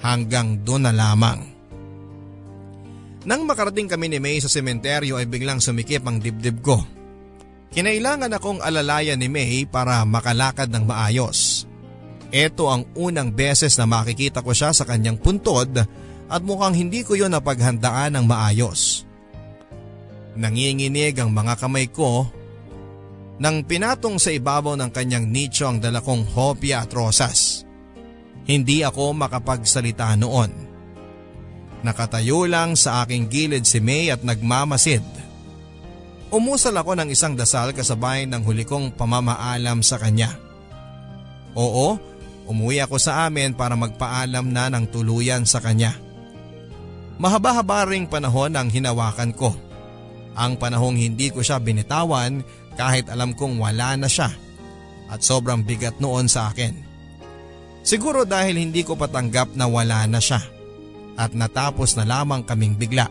[SPEAKER 2] Hanggang doon na lamang. Nang makarating kami ni May sa sementeryo ay biglang sumikip ang dibdib ko. Kinailangan akong alalayan ni May para makalakad ng maayos. Ito ang unang beses na makikita ko siya sa kanyang puntod at mukhang hindi ko yun napaghandaan ng maayos. Nanginginig ang mga kamay ko nang pinatong sa ibabaw ng kanyang nicho ang dala kong hopya at rosas. Hindi ako makapagsalita noon. Nakatayo lang sa aking gilid si May at nagmamasid. Umusal ako ng isang dasal kasabay ng huli kong pamamaalam sa kanya. Oo, umuwi ako sa amin para magpaalam na ng tuluyan sa kanya. Mahaba-haba ring panahon ang hinawakan ko. Ang panahong hindi ko siya binitawan kahit alam kong wala na siya at sobrang bigat noon sa akin. Siguro dahil hindi ko patanggap na wala na siya at natapos na lamang kaming bigla.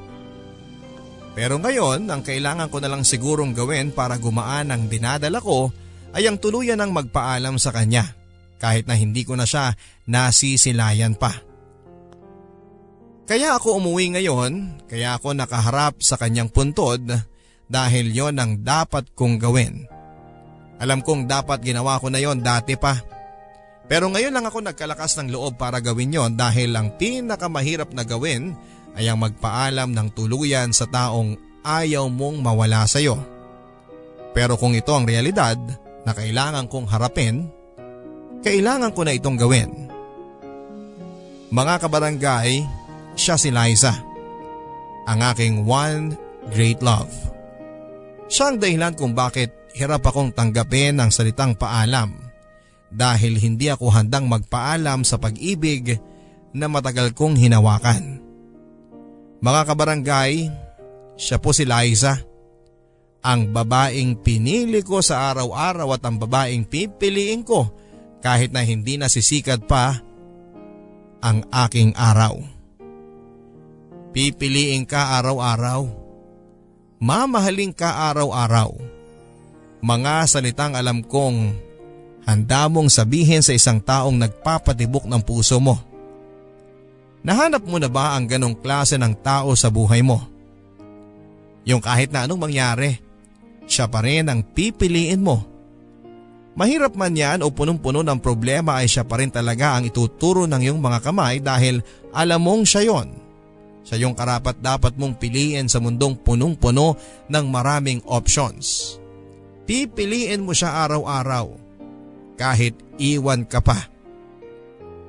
[SPEAKER 2] Pero ngayon, ang kailangan ko na lang sigurong gawin para gumaan ang dinadala ko ay ang tuluyan ng magpaalam sa kanya kahit na hindi ko na siya nasisilayan pa. Kaya ako umuwi ngayon, kaya ako nakaharap sa kanyang puntod dahil yon ang dapat kong gawin. Alam kong dapat ginawa ko na yon dati pa. Pero ngayon lang ako nagkalakas ng loob para gawin yon dahil ang pinakamahirap na gawin ay ang magpaalam ng tuluyan sa taong ayaw mong mawala sa iyo. Pero kung ito ang realidad na kailangan kong harapin, kailangan ko na itong gawin. Mga kabarangay, siya si Liza, ang aking one great love. Siya ang dahilan kung bakit hirap akong tanggapin ang salitang paalam. Dahil hindi ako handang magpaalam sa pag-ibig na matagal kong hinawakan. Mga kabarangay, siya po si Liza. Ang babaeng pinili ko sa araw-araw at ang babaeng pipiliin ko kahit na hindi nasisikat pa ang aking araw. Pipiliin ka araw-araw. Mamahalin ka araw-araw. Mga salitang alam kong handa mong sabihin sa isang taong nagpapatibok ng puso mo. Nahanap mo na ba ang ganong klase ng tao sa buhay mo? Yung kahit na anong mangyari, siya pa rin ang pipiliin mo. Mahirap man yan o punong-puno ng problema ay siya pa rin talaga ang ituturo ng iyong mga kamay dahil alam mong siya yon. Siya yung karapat-dapat mong piliin sa mundong punong-puno ng maraming options. Pipiliin mo siya araw-araw. Kahit iwan ka pa.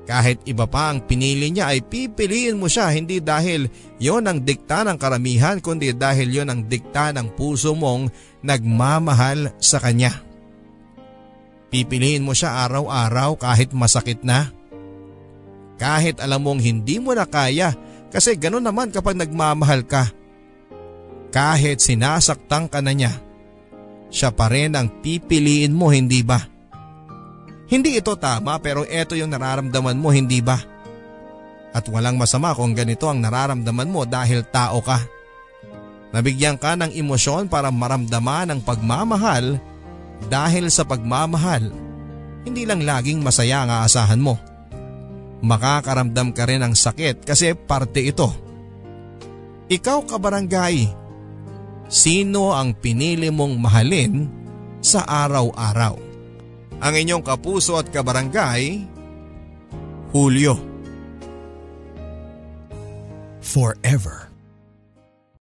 [SPEAKER 2] Kahit iba pa ang pinili niya ay pipiliin mo siya hindi dahil yon ang dikta ng karamihan kundi dahil yon ang dikta ng puso mong nagmamahal sa kanya. Pipiliin mo siya araw-araw kahit masakit na. Kahit alam mong hindi mo na kaya kasi gano'n naman kapag nagmamahal ka. Kahit sinasaktan ka na niya, siya pa rin ang pipiliin mo, hindi ba? Hindi ito tama pero ito yung nararamdaman mo, hindi ba? At walang masama kung ganito ang nararamdaman mo dahil tao ka. Nabigyan ka ng emosyon para maramdaman ang pagmamahal dahil sa pagmamahal, hindi lang laging masaya ang aasahan mo. Makakaramdam ka rin ng sakit kasi parte ito. Ikaw kabarangay, sino ang pinili mong mahalin sa araw-araw? Ang inyong kapuso at kabarangay, Julio.
[SPEAKER 1] Forever